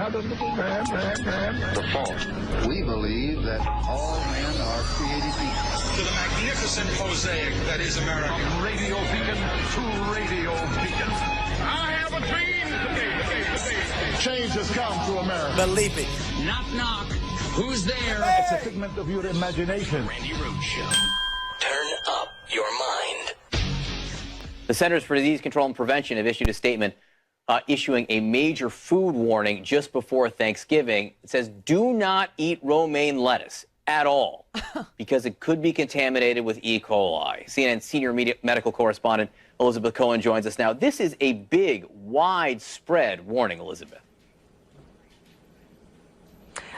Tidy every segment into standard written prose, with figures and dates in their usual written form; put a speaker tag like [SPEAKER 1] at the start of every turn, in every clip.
[SPEAKER 1] The fault. We believe that all men are created equal.
[SPEAKER 2] To the magnificent mosaic that is America.
[SPEAKER 3] From radio beacon to radio beacon. I have a dream. Change has come to America.
[SPEAKER 4] Believe it.
[SPEAKER 5] Knock, knock. Who's there?
[SPEAKER 3] Hey. It's a figment of your imagination.
[SPEAKER 5] Randi Rhodes Show.
[SPEAKER 4] Turn up your mind.
[SPEAKER 6] The Centers for Disease Control and Prevention have issued a statement issuing a major food warning just before Thanksgiving. It says, do not eat romaine lettuce at all because it could be contaminated with E. coli. CNN senior medical correspondent Elizabeth Cohen joins us now. This is a big, widespread warning, Elizabeth.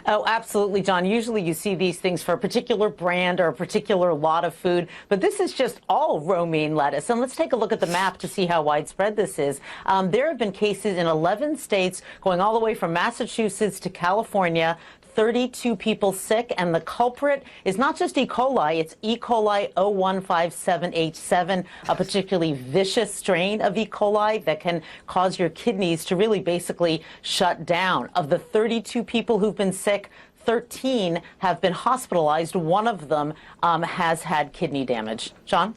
[SPEAKER 7] Oh, absolutely, John. Usually you see these things for a particular brand or a particular lot of food, but this is just all romaine lettuce. And let's take a look at the map to see how widespread this is. There have been cases in 11 states going all the way from Massachusetts to California. 32 people sick, and the culprit is not just E. coli, it's E. coli 0157H7, a particularly vicious strain of E. coli that can cause your kidneys to really basically shut down. Of the 32 people who've been sick, 13 have been hospitalized. One of them has had kidney damage. John?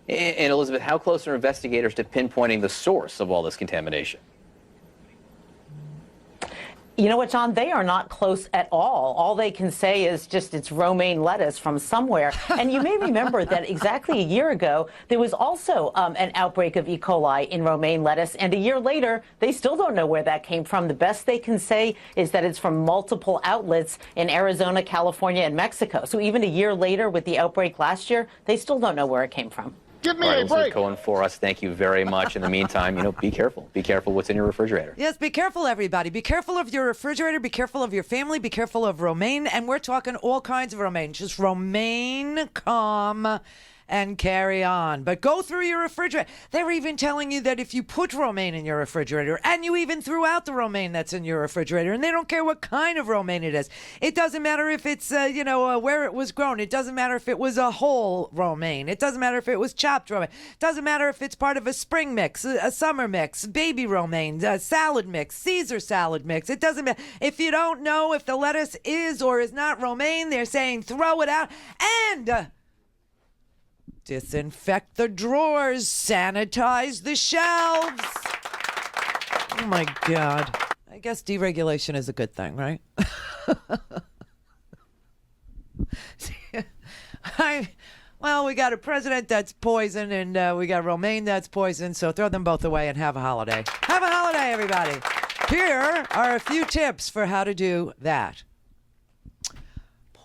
[SPEAKER 6] And Elizabeth, how close are investigators to pinpointing the source of all this contamination?
[SPEAKER 7] You know what, John? They are not close at all. All they can say is just it's romaine lettuce from somewhere. And you may remember that exactly a year ago, there was also an outbreak of E. coli in romaine lettuce. And a year later, they still don't know where that came from. The best they can say is that it's from multiple outlets in Arizona, California, and Mexico. So even a year later with the outbreak last year, they still don't know where it came from.
[SPEAKER 3] Give me
[SPEAKER 6] All right,
[SPEAKER 3] a
[SPEAKER 6] Elizabeth
[SPEAKER 3] break.
[SPEAKER 6] Cohen for us. Thank you very much. In the meantime, be careful. Be careful what's in your refrigerator.
[SPEAKER 8] Yes, be careful, everybody. Be careful of your refrigerator. Be careful of your family. Be careful of romaine. And we're talking all kinds of romaine. Just romaine, calm, and carry on. But go through your refrigerator. They're even telling you that if you put romaine in your refrigerator, and you even threw out the romaine that's in your refrigerator, and they don't care what kind of romaine it is. It doesn't matter if it's, where it was grown. It doesn't matter if it was a whole romaine. It doesn't matter if it was chopped romaine. It doesn't matter if it's part of a spring mix, a summer mix, baby romaine, a salad mix, Caesar salad mix. It doesn't matter. If you don't know if the lettuce is or is not romaine, they're saying throw it out and disinfect the drawers, sanitize the shelves. Oh, my God. I guess deregulation is a good thing, right? Well, we got a president that's poison, and we got romaine that's poison, so throw them both away and have a holiday. Have a holiday, everybody. Here are a few tips for how to do that.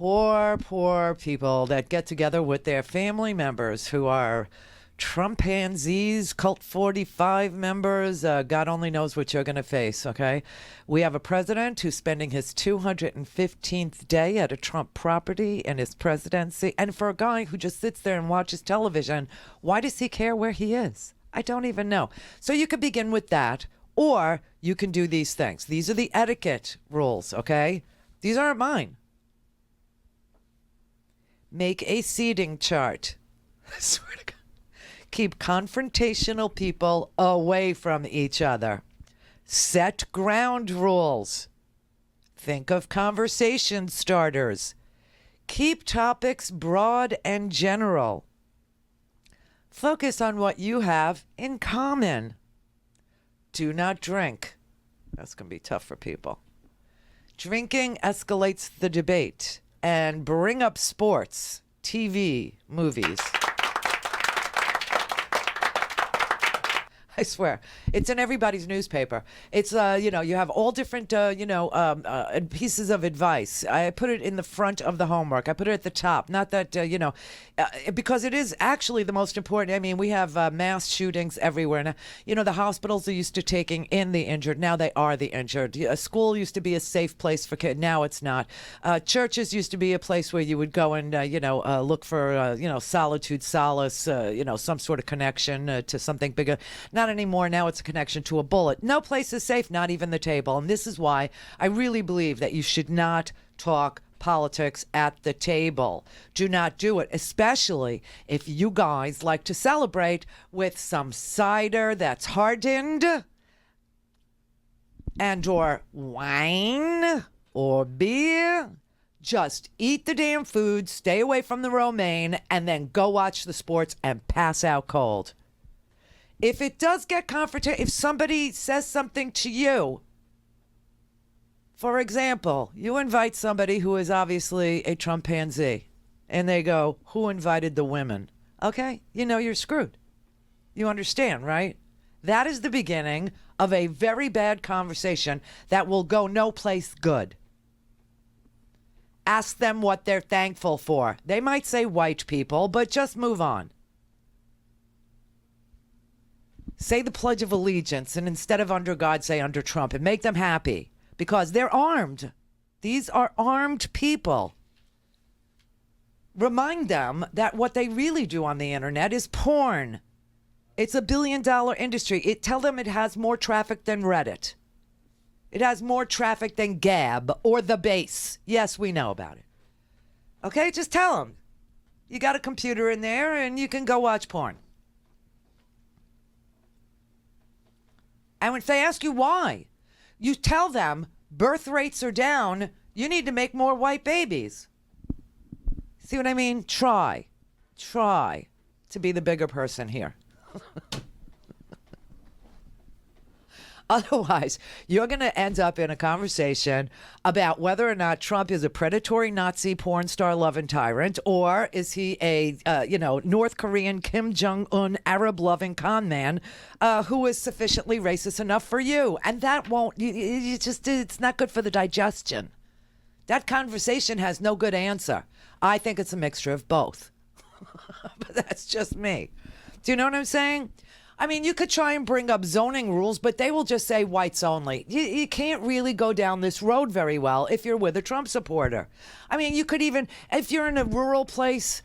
[SPEAKER 8] Poor people that get together with their family members who are Trumpanzees, Cult 45 members. God only knows what you're going to face, okay? We have a president who's spending his 215th day at a Trump property in his presidency. And for a guy who just sits there and watches television, why does he care where he is? I don't even know. So you could begin with that, or you can do these things. These are the etiquette rules, okay? These aren't mine. Make a seating chart. I swear to God. Keep confrontational people away from each other. Set ground rules. Think of conversation starters. Keep topics broad and general. Focus on what you have in common. Do not drink. That's going to be tough for people. Drinking escalates the debate. And bring up sports, TV, movies. I swear, it's in everybody's newspaper. It's, you have all different, pieces of advice. I put it in the front of the homework. I put it at the top. Not that, because it is actually the most important. I mean, we have mass shootings everywhere. Now, the hospitals are used to taking in the injured. Now they are the injured. A school used to be a safe place for kids. Now it's not. Churches used to be a place where you would go and, look for, solitude, solace, some sort of connection to something bigger. Not anymore. Now it's a connection to a bullet. No place is safe, not even the table. And this is why I really believe that you should not talk politics at the table. Do not do it, especially if you guys like to celebrate with some cider that's hardened and or wine or beer, just eat the damn food, stay away from the romaine, and then go watch the sports and pass out cold. If it does get confrontational, if somebody says something to you, for example, you invite somebody who is obviously a Trumpanzee, and they go, who invited the women? Okay, you know you're screwed. You understand, right? That is the beginning of a very bad conversation that will go no place good. Ask them what they're thankful for. They might say white people, but just move on. Say the Pledge of Allegiance, and instead of under God, say under Trump, and make them happy because they're armed. These are armed people. Remind them that what they really do on the internet is porn. It's a $1 billion industry. Tell them it has more traffic than Reddit. It has more traffic than Gab or The Base. Yes, we know about it. Okay, just tell them. You got a computer in there and you can go watch porn. And if they ask you why, you tell them birth rates are down. You need to make more white babies. See what I mean? Try to be the bigger person here. Otherwise, you're going to end up in a conversation about whether or not Trump is a predatory Nazi porn star loving tyrant, or is he a, North Korean Kim Jong-un Arab loving con man who is sufficiently racist enough for you. And that won't, it's not good for the digestion. That conversation has no good answer. I think it's a mixture of both. But that's just me. Do you know what I'm saying? I mean, you could try and bring up zoning rules, but they will just say whites only. You can't really go down this road very well if you're with a Trump supporter. I mean, you could even, if you're in a rural place,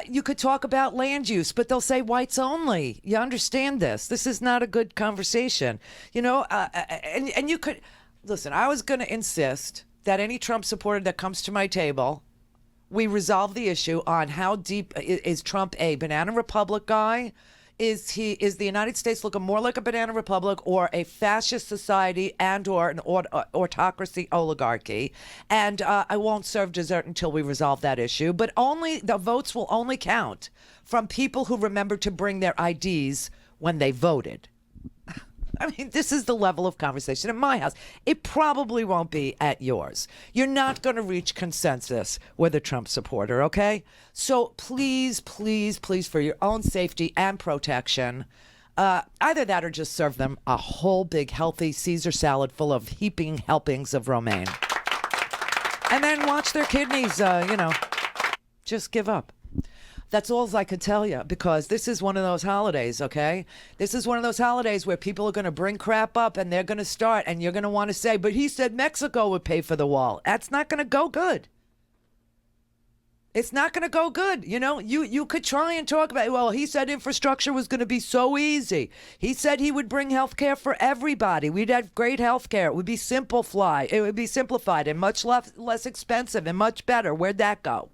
[SPEAKER 8] you could talk about land use, but they'll say whites only. You understand this? This is not a good conversation. And you could, listen, I was going to insist that any Trump supporter that comes to my table, we resolve the issue on how deep is Trump a banana republic guy? Is the United States looking more like a banana republic or a fascist society and or an autocracy oligarchy? And I won't serve dessert until we resolve that issue. But only the votes will only count from people who remember to bring their IDs when they voted. I mean, this is the level of conversation at my house. It probably won't be at yours. You're not going to reach consensus with a Trump supporter, okay? So please, please, please, for your own safety and protection, either that or just serve them a whole big healthy Caesar salad full of heaping helpings of romaine. And then watch their kidneys, just give up. That's all I could tell you, because this is one of those holidays, okay? This is one of those holidays where people are going to bring crap up and they're going to start, and you're going to want to say, but he said Mexico would pay for the wall. That's not going to go good. It's not going to go good. You could try and talk about, well, he said infrastructure was going to be so easy. He said he would bring health care for everybody. We'd have great health care. It would be simplified. It would be simplified and much less expensive and much better. Where'd that go?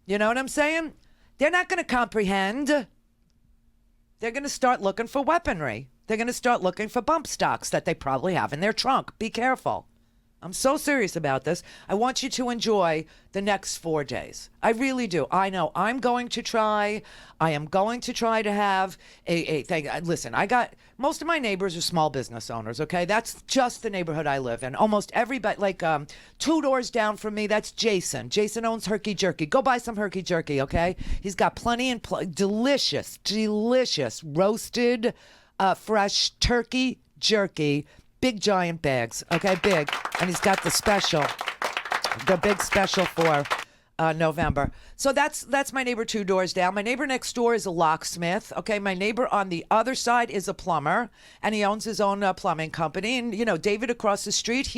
[SPEAKER 8] You know what I'm saying? They're not going to comprehend. They're going to start looking for weaponry. They're going to start looking for bump stocks that they probably have in their trunk. Be careful. I'm so serious about this. I want you to enjoy the next 4 days. I really do. I know I'm going to try. I am going to try to have a thing. Listen, most of my neighbors are small business owners, okay? That's just the neighborhood I live in. Almost everybody, 2 doors down from me, that's Jason. Jason owns Herky Jerky. Go buy some Herky Jerky, okay? He's got plenty and delicious roasted, fresh turkey jerky. Big giant bags, okay, big. And he's got the big special for November. So that's my neighbor 2 doors down. My neighbor next door is a locksmith, okay? My neighbor on the other side is a plumber, and he owns his own plumbing company. And, David across the street,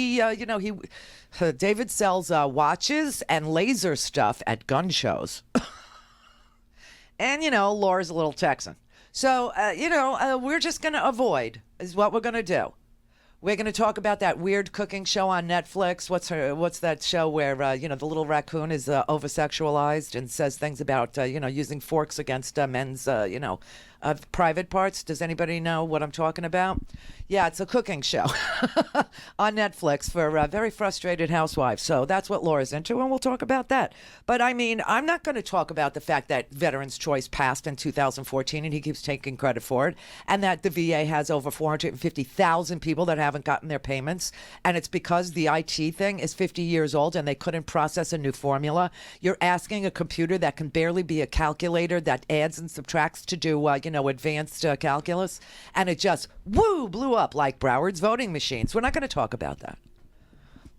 [SPEAKER 8] David sells watches and laser stuff at gun shows. And, Laura's a little Texan. So, we're just going to avoid is what we're going to do. We're going to talk about that weird cooking show on Netflix. What's that show where, the little raccoon is over-sexualized and says things about, using forks against men's, private parts. Does anybody know what I'm talking about? Yeah, it's a cooking show on Netflix for very frustrated housewives. So that's what Laura's into, and we'll talk about that. But I mean, I'm not going to talk about the fact that Veterans Choice passed in 2014, and he keeps taking credit for it, and that the VA has over 450,000 people that haven't gotten their payments, and it's because the IT thing is 50 years old and they couldn't process a new formula. You're asking a computer that can barely be a calculator that adds and subtracts to do, advanced calculus, and it just, blew up like Broward's voting machines. We're not going to talk about that.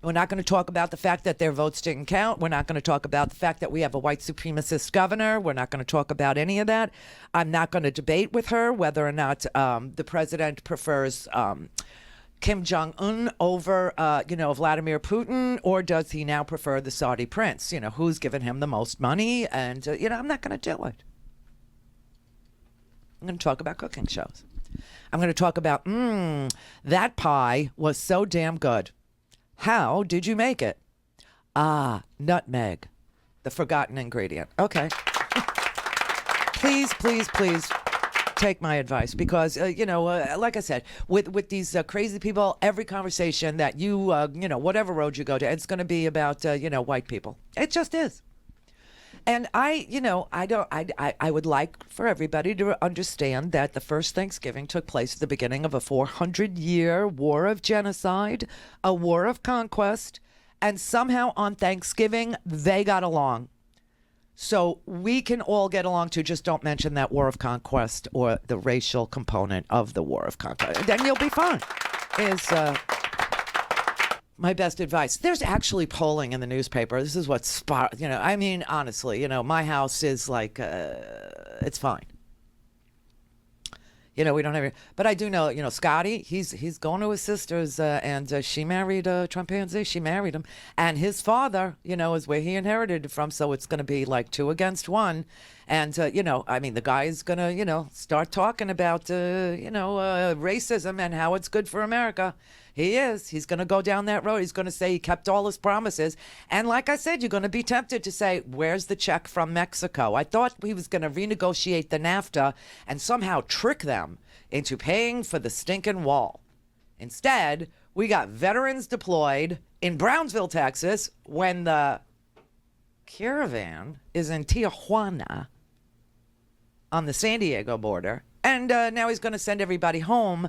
[SPEAKER 8] We're not going to talk about the fact that their votes didn't count. We're not going to talk about the fact that we have a white supremacist governor. We're not going to talk about any of that. I'm not going to debate with her whether or not the president prefers Kim Jong-un over, Vladimir Putin, or does he now prefer the Saudi prince? Who's given him the most money? And, I'm not going to do it. I'm going to talk about cooking shows. I'm going to talk about, that pie was so damn good. How did you make it? Nutmeg, the forgotten ingredient. Okay. Please take my advice because, like I said, with these crazy people, every conversation that you, whatever road you go to, it's going to be about, white people. It just is. And I would like for everybody to understand that the first Thanksgiving took place at the beginning of a 400-year war of genocide, a war of conquest, and somehow on Thanksgiving, they got along. So we can all get along too. Just don't mention that war of conquest or the racial component of the war of conquest. Then you'll be fine. Is my best advice. There's actually polling in the newspaper. This is what's, honestly, my house is like, it's fine. We don't have, but I do know, Scotty, he's going to his sister's, and she married a chimpanzee. She married him, and his father, is where he inherited it from. So it's going to be like 2 against 1, and the guy's going to, start talking about, racism and how it's good for America. He is. He's going to go down that road. He's going to say he kept all his promises. And like I said, you're going to be tempted to say, where's the check from Mexico? I thought he was going to renegotiate the NAFTA and somehow trick them into paying for the stinking wall. Instead, we got veterans deployed in Brownsville, Texas, when the caravan is in Tijuana on the San Diego border. And now he's going to send everybody home.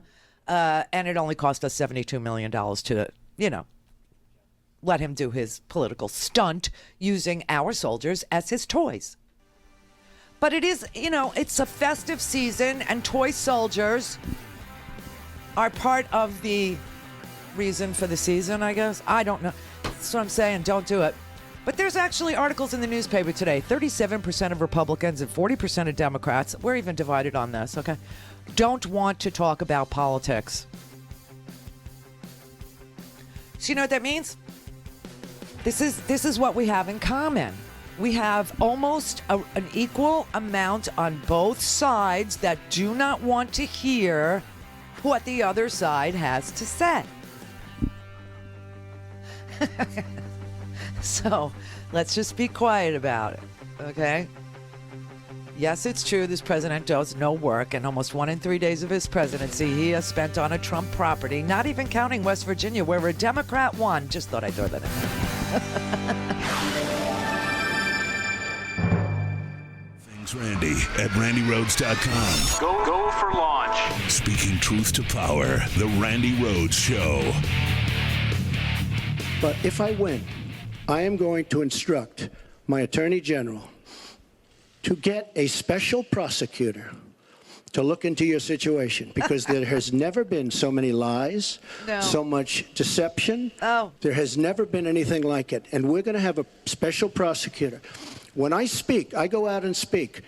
[SPEAKER 8] And it only cost us $72 million to, let him do his political stunt using our soldiers as his toys. But it is, it's a festive season, and toy soldiers are part of the reason for the season, I guess. I don't know. That's what I'm saying. Don't do it. But there's actually articles in the newspaper today. 37% of Republicans and 40% of Democrats, we're even divided on this, okay, don't want to talk about politics. So you know what that means? This is what we have in common. We have almost an equal amount on both sides that do not want to hear what the other side has to say. So let's just be quiet about it, okay? Yes, it's true this president does no work, and almost 1 in 3 days of his presidency he has spent on a Trump property, not even counting West Virginia, where a Democrat won. Just thought I'd throw that in there.
[SPEAKER 9] Thanks, Randi at RandiRhodes.com.
[SPEAKER 2] Go for launch.
[SPEAKER 9] Speaking truth to power, the Randi Rhodes Show.
[SPEAKER 10] But if I win, I am going to instruct my Attorney General to get a special prosecutor to look into your situation, because there has never been so many lies, so much deception. There has never been anything like it. And we're going to have a special prosecutor. When I speak, I go out and speak.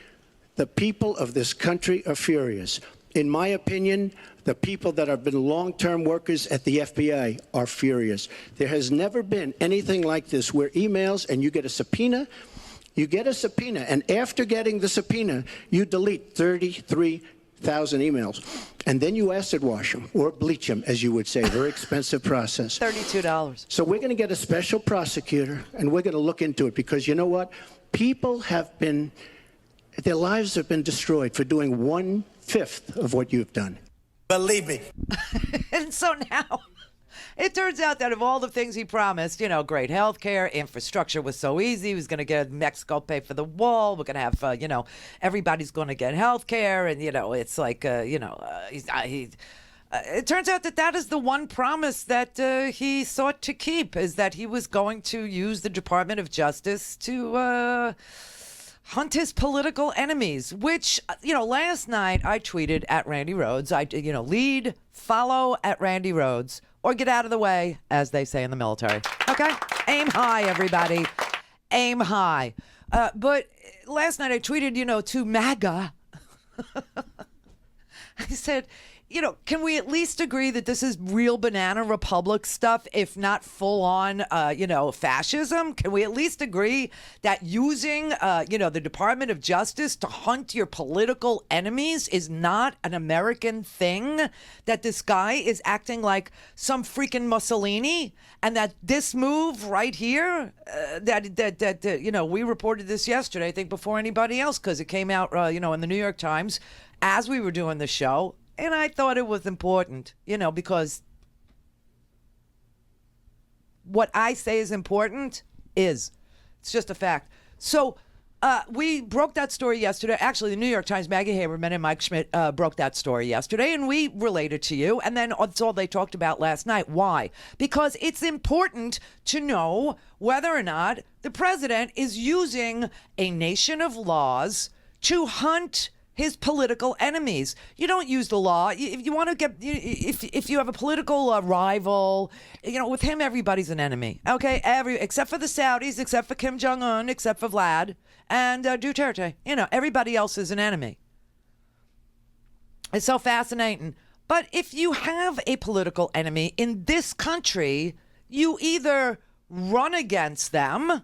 [SPEAKER 10] The people of this country are furious. In my opinion, the people that have been long-term workers at the FBI are furious. There has never been anything like this, where emails and you get a subpoena. You get a subpoena, and after getting the subpoena, you delete 33,000 emails. And then you acid wash them, or bleach them, as you would say. Very expensive process.
[SPEAKER 8] $32.
[SPEAKER 10] So we're going to get a special prosecutor, and we're going to look into it, because you know what? People have been, their lives have been destroyed for doing one 1/5 of what you've done.
[SPEAKER 4] Believe me.
[SPEAKER 8] And so now it turns out that of all the things he promised, great health care, infrastructure was so easy. He was going to get Mexico pay for the wall. We're going to have, everybody's going to get health care. And, it's like, it turns out that is the one promise that he sought to keep, is that he was going to use the Department of Justice to hunt his political enemies, which, last night I tweeted at Randi Rhodes. Lead, follow at Randi Rhodes, or get out of the way, as they say in the military. Okay? Aim high, everybody. Aim high. But last night I tweeted, to MAGA. I said, can we at least agree that this is real banana republic stuff, if not full on, fascism? Can we at least agree that using, the Department of Justice to hunt your political enemies is not an American thing? That this guy is acting like some freaking Mussolini, and that this move right here, we reported this yesterday, I think before anybody else, because it came out, in the New York Times as we were doing the show. And I thought it was important, because what I say is important it's just a fact. So we broke that story yesterday. Actually, the New York Times, Maggie Haberman and Mike Schmidt broke that story yesterday, and we relayed it to you. And then that's all they talked about last night. Why? Because it's important to know whether or not the president is using a nation of laws to hunt his political enemies. You don't use the law. If you want to get, if you have a political rival, with him, everybody's an enemy. Okay, except for the Saudis, except for Kim Jong-un, except for Vlad and Duterte. Everybody else is an enemy. It's so fascinating. But if you have a political enemy in this country, you either run against them,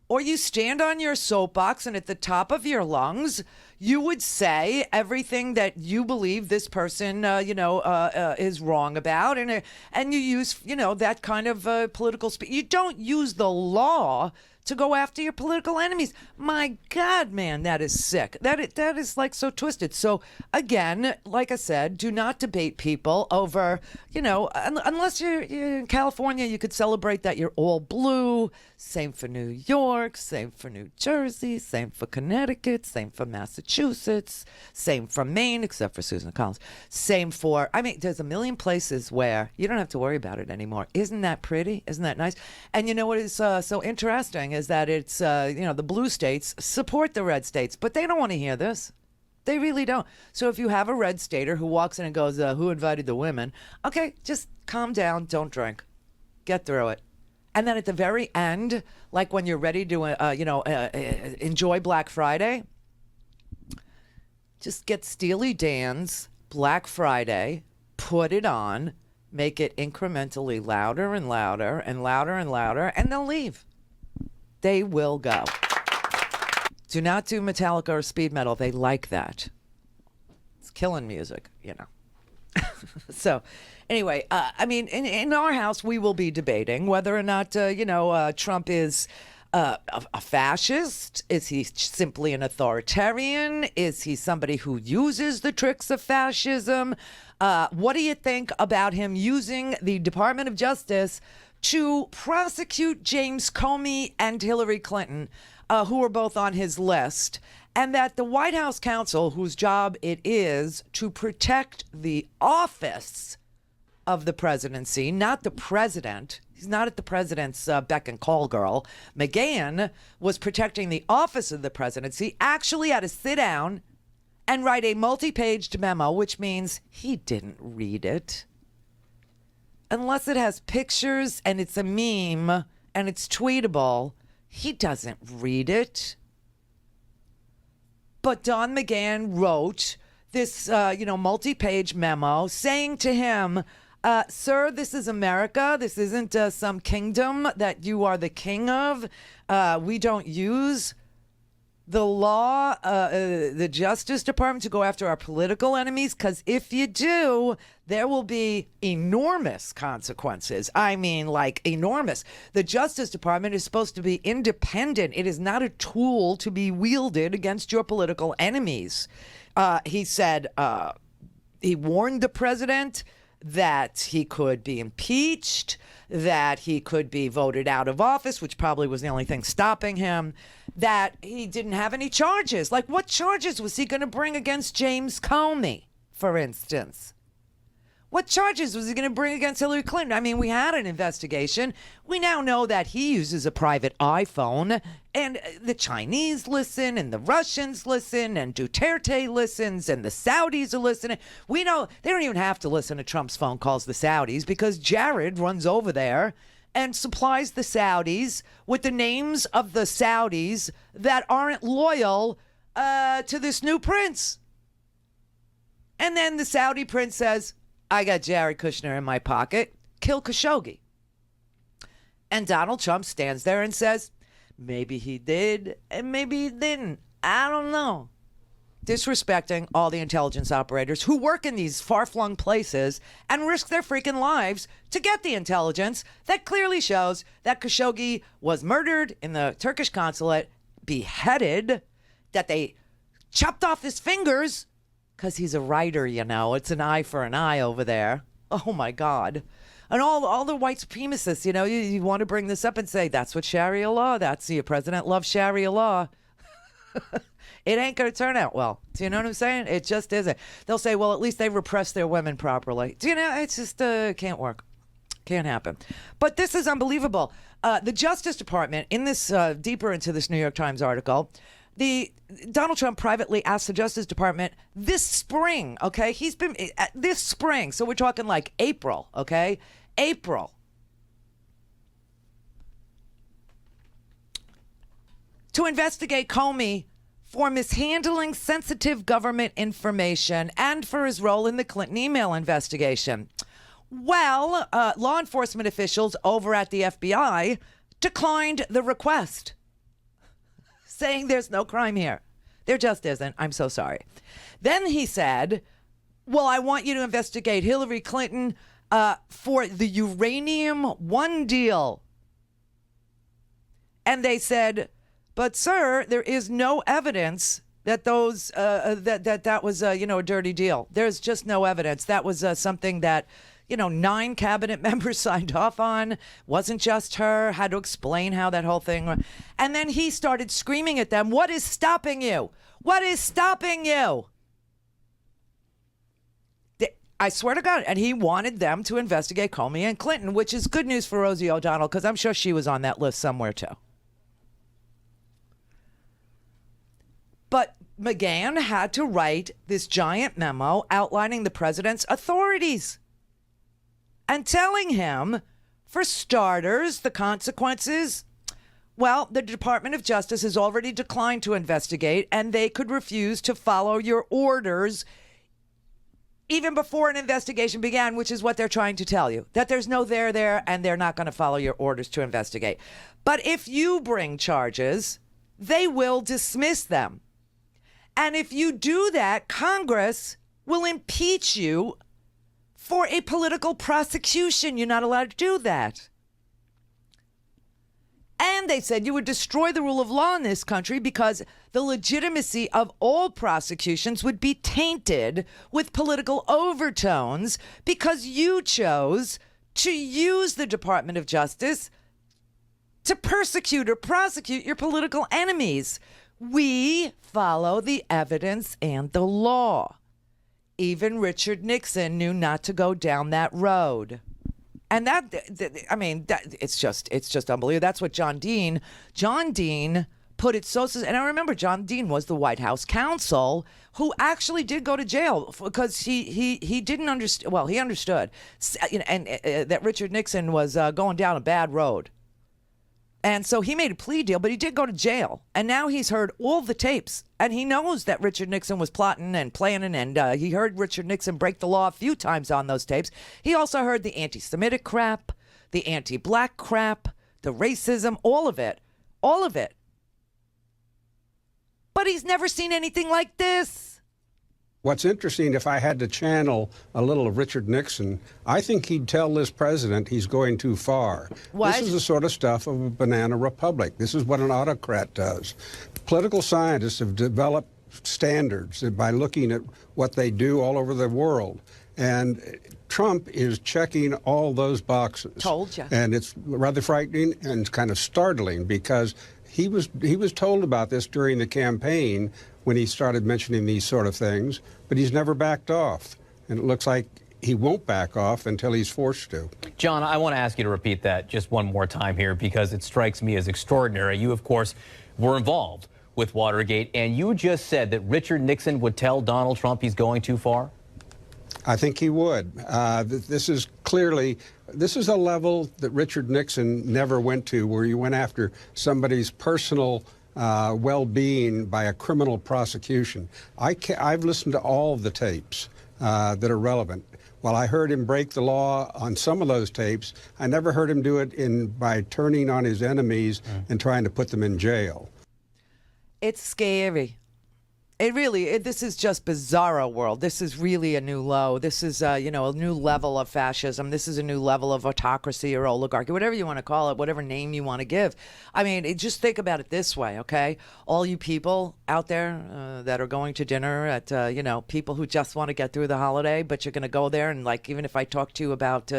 [SPEAKER 8] or you stand on your soapbox and at the top of your lungs, you would say everything that you believe this person, is wrong about, and you use, that kind of political speech. You don't use the law to go after your political enemies. My God, man, that is sick. That is like so twisted. So again, like I said, do not debate people over, unless you're in California, you could celebrate that you're all blue. Same for New York, same for New Jersey, same for Connecticut, same for Massachusetts, same for Maine, except for Susan Collins. Same for, there's a million places where you don't have to worry about it anymore. Isn't that pretty? Isn't that nice? And you know what is so interesting is that it's, the blue states support the red states, but they don't want to hear this. They really don't. So if you have a red stater who walks in and goes, who invited the women? Okay, just calm down. Don't drink. Get through it. And then at the very end, like when you're ready to, enjoy Black Friday, just get Steely Dan's Black Friday, put it on, make it incrementally louder and louder and louder and louder, and they'll leave. They will go. Do not do Metallica or speed metal. They like that. It's killing music, So, anyway, in our house, we will be debating whether or not, Trump is a fascist. Is he simply an authoritarian? Is he somebody who uses the tricks of fascism? What do you think about him using the Department of Justice to prosecute James Comey and Hillary Clinton, who are both on his list, and that the White House counsel, whose job it is to protect the office of the presidency, not the president. He's not at the president's beck and call, girl. McGahn was protecting the office of the presidency, actually had to sit down and write a multi-paged memo, which means he didn't read it. Unless it has pictures and it's a meme and it's tweetable, he doesn't read it. But Don McGahn wrote this, multi-page memo saying to him, sir, this is America. This isn't some kingdom that you are the king of. We don't use the law, the Justice Department to go after our political enemies, because if you do, there will be enormous consequences. I mean, like enormous. The Justice Department is supposed to be independent. It is not a tool to be wielded against your political enemies. He said he warned the president that he could be impeached, that he could be voted out of office, which probably was the only thing stopping him, that he didn't have any charges. Like, what charges was he going to bring against James Comey, for instance? What charges was he going to bring against Hillary Clinton? I mean, we had an investigation. We now know that he uses a private iPhone, and the Chinese listen, and the Russians listen, and Duterte listens, and the Saudis are listening. We know they don't even have to listen to Trump's phone calls, the Saudis, because Jared runs over there and supplies the Saudis with the names of the Saudis that aren't loyal to this new prince. And then the Saudi prince says, I got Jared Kushner in my pocket. Kill Khashoggi. And Donald Trump stands there and says, maybe he did and maybe he didn't. I don't know. Disrespecting all the intelligence operators who work in these far-flung places and risk their freaking lives to get the intelligence that clearly shows that Khashoggi was murdered in the Turkish consulate, beheaded, that they chopped off his fingers, because he's a writer, you know. It's an eye for an eye over there. Oh, my God. And all the white supremacists, you know, you want to bring this up and say, that's what Sharia law, that's your president loves Sharia law. It ain't going to turn out well. Do you know what I'm saying? It just isn't. They'll say, well, at least they repress their women properly. Do you know? It's just can't work. Can't happen. But this is unbelievable. The Justice Department, in this, deeper into this New York Times article, Donald Trump privately asked the Justice Department this spring, okay? He's been this spring. So we're talking like April, okay? April. To investigate Comey for mishandling sensitive government information and for his role in the Clinton email investigation. Well, law enforcement officials over at the FBI declined the request, saying there's no crime here. There just isn't. I'm so sorry. Then he said, well, I want you to investigate Hillary Clinton for the Uranium One deal. And they said, but sir, there is no evidence that those that was a dirty deal. There's just no evidence. That was something that 9 cabinet members signed off on. Wasn't just her. Had to explain how that whole thing. And then he started screaming at them, what is stopping you? What is stopping you? I swear to God. And he wanted them to investigate Comey and Clinton, which is good news for Rosie O'Donnell, because I'm sure she was on that list somewhere too. But McGahn had to write this giant memo outlining the president's authorities and telling him, for starters, the consequences. Well, the Department of Justice has already declined to investigate, and they could refuse to follow your orders even before an investigation began, which is what they're trying to tell you, that there's no there, and they're not going to follow your orders to investigate. But if you bring charges, they will dismiss them. And if you do that, Congress will impeach you for a political prosecution. You're not allowed to do that. And they said you would destroy the rule of law in this country because the legitimacy of all prosecutions would be tainted with political overtones because you chose to use the Department of Justice to persecute or prosecute your political enemies. We follow the evidence and the law. Even Richard Nixon knew not to go down that road. And it's just unbelievable. That's what John Dean put it so, and I remember John Dean was the White House counsel who actually did go to jail because he didn't understand. Well, he understood, and that Richard Nixon was going down a bad road. And so he made a plea deal, but he did go to jail. And now he's heard all the tapes. And he knows that Richard Nixon was plotting and planning. And he heard Richard Nixon break the law a few times on those tapes. He also heard the anti-Semitic crap, the anti-black crap, the racism, all of it. All of it. But he's never seen anything like this.
[SPEAKER 11] What's interesting, if I had to channel a little of Richard Nixon, I think he'd tell this president he's going too far.
[SPEAKER 8] What?
[SPEAKER 11] This is the sort of stuff of a banana republic. This is what an autocrat does. Political scientists have developed standards by looking at what they do all over the world. And Trump is checking all those boxes.
[SPEAKER 8] Told you.
[SPEAKER 11] And it's rather frightening and kind of startling because he was told about this during the campaign when he started mentioning these sort of things, but he's never backed off. And it looks like he won't back off until he's forced to.
[SPEAKER 6] John, I want to ask you to repeat that just one more time here because it strikes me as extraordinary. You, of course, were involved with Watergate, and you just said that Richard Nixon would tell Donald Trump he's going too far?
[SPEAKER 11] I think he would. This is a level that Richard Nixon never went to, where you went after somebody's personal well-being by a criminal prosecution. I've listened to all of the tapes that are relevant. While I heard him break the law on some of those tapes, I never heard him do it by turning on his enemies and trying to put them in jail.
[SPEAKER 8] It's scary. It really, this is just bizarro world. This is really a new low. This is, a new level of fascism. This is a new level of autocracy or oligarchy, whatever you want to call it, whatever name you want to give. I mean, just think about it this way, okay? All you people out there that are going to dinner at, people who just want to get through the holiday, but you're going to go there and, like, even if I talk to you about,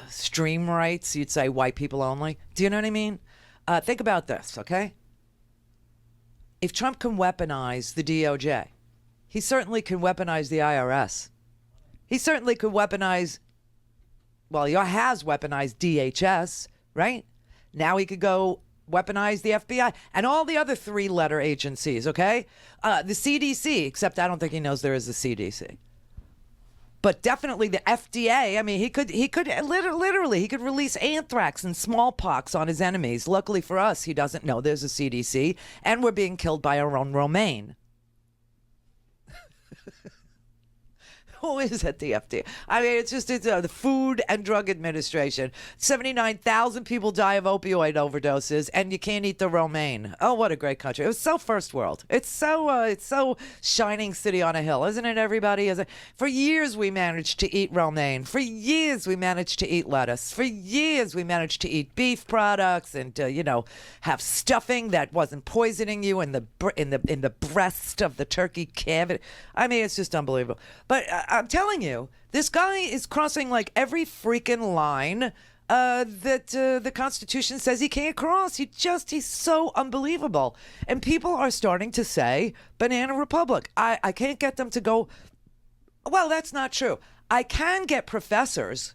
[SPEAKER 8] stream rights, you'd say white people only. Do you know what I mean? Think about this, okay? If Trump can weaponize the DOJ, he certainly can weaponize the IRS. He certainly could weaponize, well, he has weaponized DHS, right? Now he could go weaponize the FBI and all the other three-letter agencies, okay? The CDC, except I don't think he knows there is a CDC. But definitely the FDA. I mean, he could literally, he could release anthrax and smallpox on his enemies. Luckily for us, he doesn't know there's a CDC, and we're being killed by our own romaine. Who is at the FDA? I mean, it's the Food and Drug Administration. 79,000 people die of opioid overdoses, and you can't eat the romaine. Oh, what a great country! It was so first world. It's so shining city on a hill, isn't it? Everybody is. For years we managed to eat romaine. For years we managed to eat lettuce. For years we managed to eat beef products and have stuffing that wasn't poisoning you in the breast of the turkey cavity. I mean, it's just unbelievable. But I'm telling you, this guy is crossing like every freaking line that the Constitution says he can't cross. He's so unbelievable. And people are starting to say, Banana Republic. I can't get them to go, well, that's not true. I can get professors.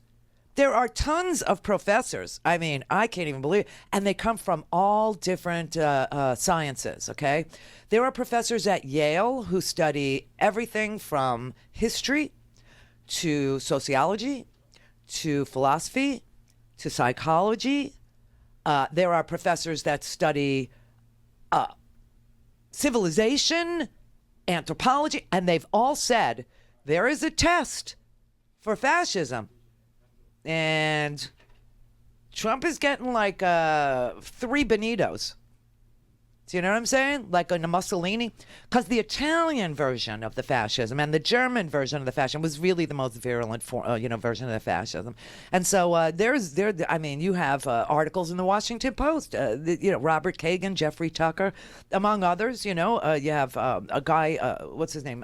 [SPEAKER 8] There are tons of professors. I mean, I can't even believe it. And they come from all different sciences, okay? There are professors at Yale who study everything from history to sociology to philosophy to psychology. There are professors that study civilization, anthropology, and they've all said there is a test for fascism. And Trump is getting like 3 Benitos. Do you know what I'm saying? Like a Mussolini? Because the Italian version of the fascism and the German version of the fascism was really the most virulent version of the fascism. And so you have articles in the Washington Post, Robert Kagan, Jeffrey Tucker, among others. You have a guy, what's his name?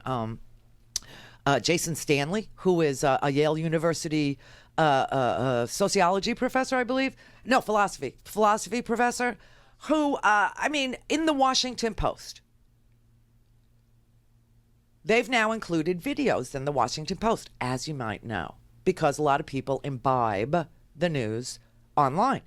[SPEAKER 8] Jason Stanley, who is a Yale University sociology professor, I believe. No, philosophy professor. Who, in the Washington Post, they've now included videos in the Washington Post, as you might know, because a lot of people imbibe the news online.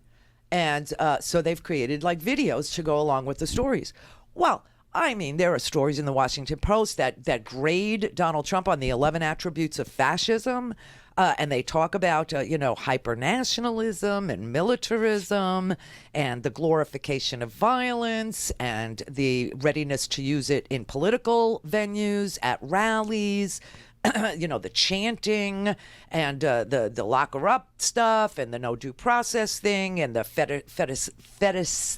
[SPEAKER 8] And so they've created like videos to go along with the stories. Well, there are stories in the Washington Post that grade Donald Trump on the 11 attributes of fascism. And they talk about, hyper-nationalism and militarism and the glorification of violence and the readiness to use it in political venues, at rallies, the chanting and the lock her up stuff and the no due process thing and the fetish,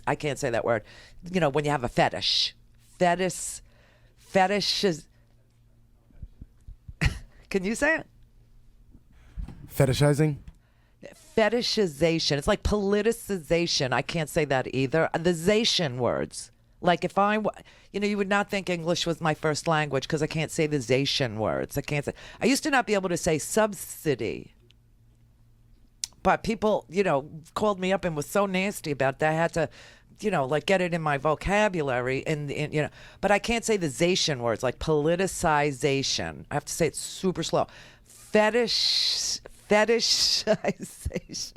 [SPEAKER 8] I can't say that word, when you have a fetish is, can you say it?
[SPEAKER 12] Fetishizing?
[SPEAKER 8] Fetishization. It's like politicization. I can't say that either. The zation words. Like if you would not think English was my first language because I can't say the Zation words. I used to not be able to say subsidy. But people, called me up and was so nasty about that. I had to, get it in my vocabulary but I can't say the Zation words, like politicization. I have to say it super slow. Fetishization.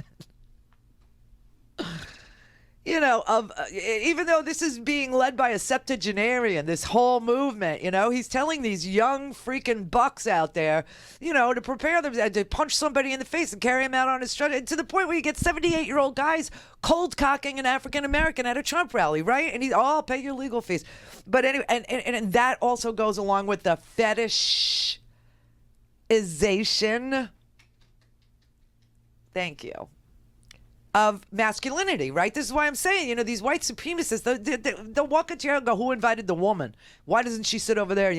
[SPEAKER 8] Even though this is being led by a septuagenarian, this whole movement, he's telling these young freaking bucks out there, to prepare them to punch somebody in the face and carry him out on his stretcher, to the point where you get 78-year-old guys cold cocking an African American at a Trump rally, right? And I'll pay your legal fees. But anyway, and that also goes along with the fetishization. Thank you. Of masculinity, right? This is why I'm saying, these white supremacists, they'll walk into your and go, who invited the woman? Why doesn't she sit over there,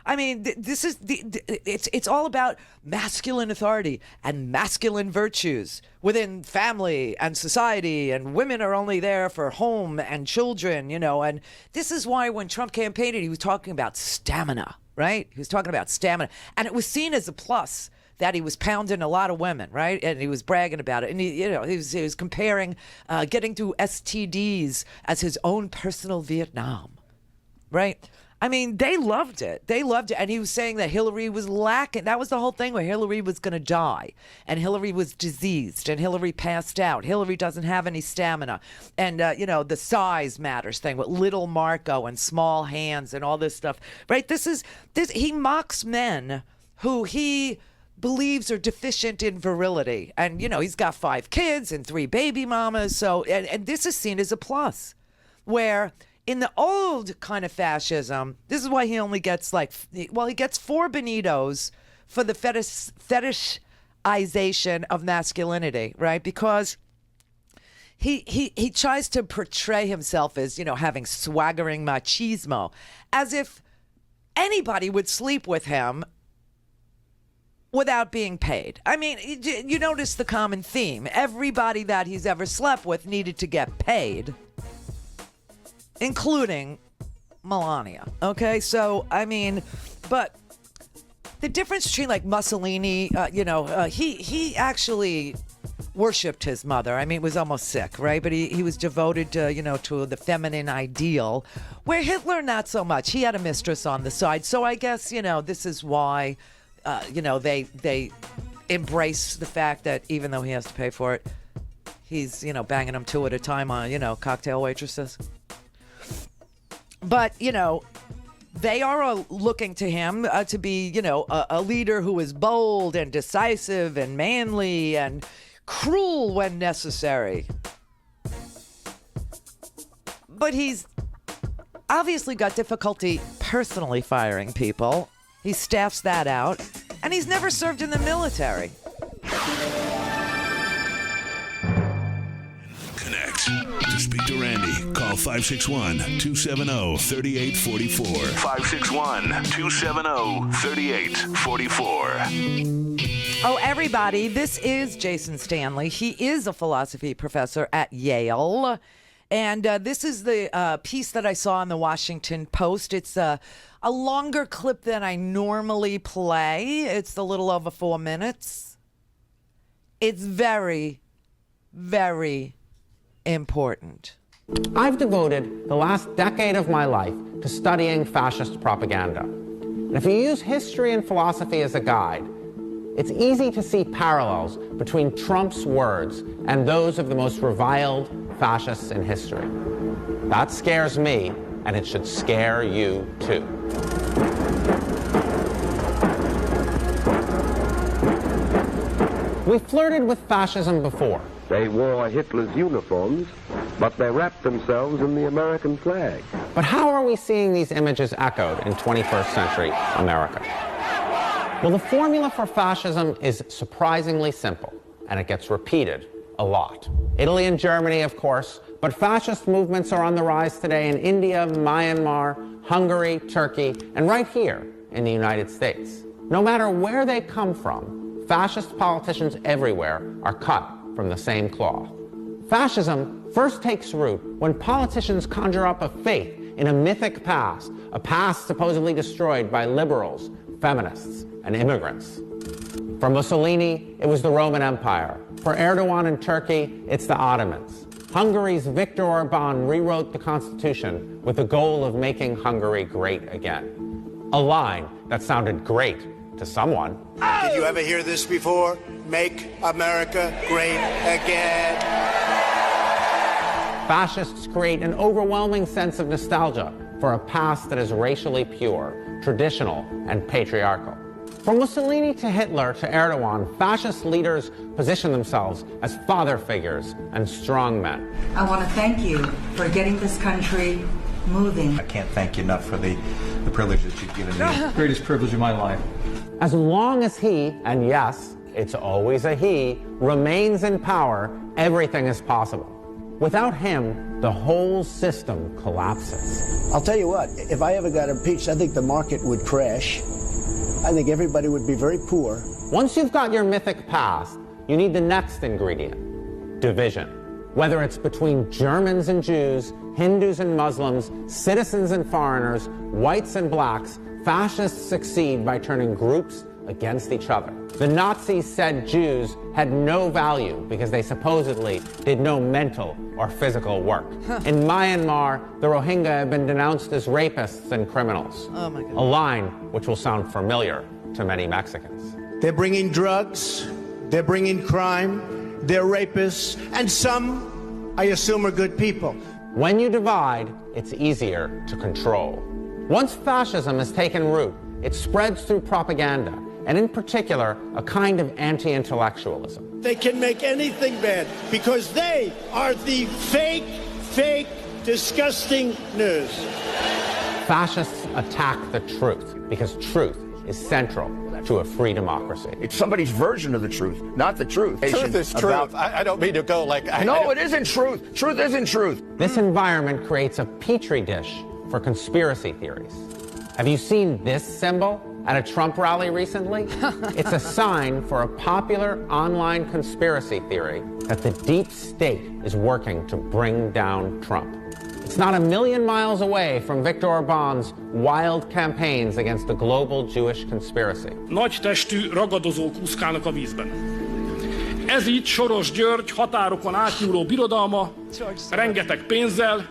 [SPEAKER 8] I mean, this is, it's all about masculine authority and masculine virtues within family and society, and women are only there for home and children, and this is why when Trump campaigned, he was talking about stamina, right? He was talking about stamina, and it was seen as a plus that he was pounding a lot of women, right? And he was bragging about it. And he was comparing getting through STDs as his own personal Vietnam, right? I mean, they loved it. They loved it. And he was saying that Hillary was lacking. That was the whole thing, where Hillary was going to die. And Hillary was diseased. And Hillary passed out. Hillary doesn't have any stamina. And, the size matters thing with little Marco and small hands and all this stuff, right? He mocks men who he believes are deficient in virility. And, he's got 5 kids and 3 baby mamas. So, and this is seen as a plus. Where in the old kind of fascism, this is why he only gets he gets 4 Benitos for the fetishization of masculinity, right? Because he tries to portray himself as, having swaggering machismo, as if anybody would sleep with him without being paid. I mean, you notice the common theme. Everybody that he's ever slept with needed to get paid, including Melania. Okay, so, I mean, but the difference between, Mussolini, he actually worshipped his mother. I mean, was almost sick, right? But he was devoted to, to the feminine ideal, where Hitler, not so much. He had a mistress on the side. So I guess, this is why they embrace the fact that even though he has to pay for it, he's, banging them 2 at a time on, cocktail waitresses. But, they are looking to him to be, a leader who is bold and decisive and manly and cruel when necessary. But he's obviously got difficulty personally firing people. He staffs that out, and he's never served in the military.
[SPEAKER 9] Connect. To speak to Randi, call 561-270-3844. 561-270-3844.
[SPEAKER 8] Oh, everybody, this is Jason Stanley. He is a philosophy professor at Yale. And this is the piece that I saw in the Washington Post. It's a longer clip than I normally play. It's a little over 4 minutes. It's very, very important.
[SPEAKER 12] I've devoted the last decade of my life to studying fascist propaganda. And if you use history and philosophy as a guide, it's easy to see parallels between Trump's words and those of the most reviled fascists in history. That scares me, and it should scare you too. We flirted with fascism before.
[SPEAKER 13] They wore Hitler's uniforms, but they wrapped themselves in the American flag.
[SPEAKER 12] But how are we seeing these images echoed in 21st century America? Well, the formula for fascism is surprisingly simple, and it gets repeated a lot. Italy and Germany, of course, but fascist movements are on the rise today in India, Myanmar, Hungary, Turkey, and right here in the United States. No matter where they come from, fascist politicians everywhere are cut from the same cloth. Fascism first takes root when politicians conjure up a faith in a mythic past, a past supposedly destroyed by liberals, feminists, and immigrants. For Mussolini, it was the Roman Empire. For Erdogan in Turkey, it's the Ottomans. Hungary's Viktor Orban rewrote the constitution with the goal of making Hungary great again. A line that sounded great to someone.
[SPEAKER 10] Did you ever hear this before? Make America great again.
[SPEAKER 12] Fascists create an overwhelming sense of nostalgia for a past that is racially pure, traditional, and patriarchal. From Mussolini to Hitler to Erdogan, fascist leaders position themselves as father figures and strong men.
[SPEAKER 14] I want to thank you for getting this country moving.
[SPEAKER 15] I can't thank you enough for the privilege that you've given me.
[SPEAKER 16] Greatest privilege of my life.
[SPEAKER 12] As long as he, and yes, it's always a he, remains in power, everything is possible. Without him, the whole system collapses.
[SPEAKER 10] I'll tell you what, if I ever got impeached, I think the market would crash. I think everybody would be very poor.
[SPEAKER 12] Once you've got your mythic past, you need the next ingredient, division. Whether it's between Germans and Jews, Hindus and Muslims, citizens and foreigners, whites and blacks, fascists succeed by turning groups against each other. The Nazis said Jews had no value because they supposedly did no mental or physical work. In Myanmar, the Rohingya have been denounced as rapists and criminals.
[SPEAKER 8] Oh my God.
[SPEAKER 12] A line which will sound familiar to many Mexicans.
[SPEAKER 10] They're bringing drugs, they're bringing crime, they're rapists, and some, I assume, are good people.
[SPEAKER 12] When you divide, it's easier to control. Once fascism has taken root, it spreads through propaganda, and in particular, a kind of anti-intellectualism.
[SPEAKER 10] They can make anything bad because they are the fake, disgusting news.
[SPEAKER 12] Fascists attack the truth because truth is central to a free democracy.
[SPEAKER 17] It's somebody's version of the truth, not the truth.
[SPEAKER 18] Truth is truth. I don't mean to go like...
[SPEAKER 17] No, it isn't truth. Truth isn't truth.
[SPEAKER 12] This environment creates a petri dish for conspiracy theories. Have you seen this symbol at a Trump rally recently? It's a sign for a popular online conspiracy theory that the deep state is working to bring down Trump. It's not a million miles away from Viktor Orban's wild campaigns against a global Jewish conspiracy.
[SPEAKER 19] Nagy testű ragadozók úszkálnak a vízben. Ez így Soros György határokon átnyúló birodalma, rengeteg pénzzel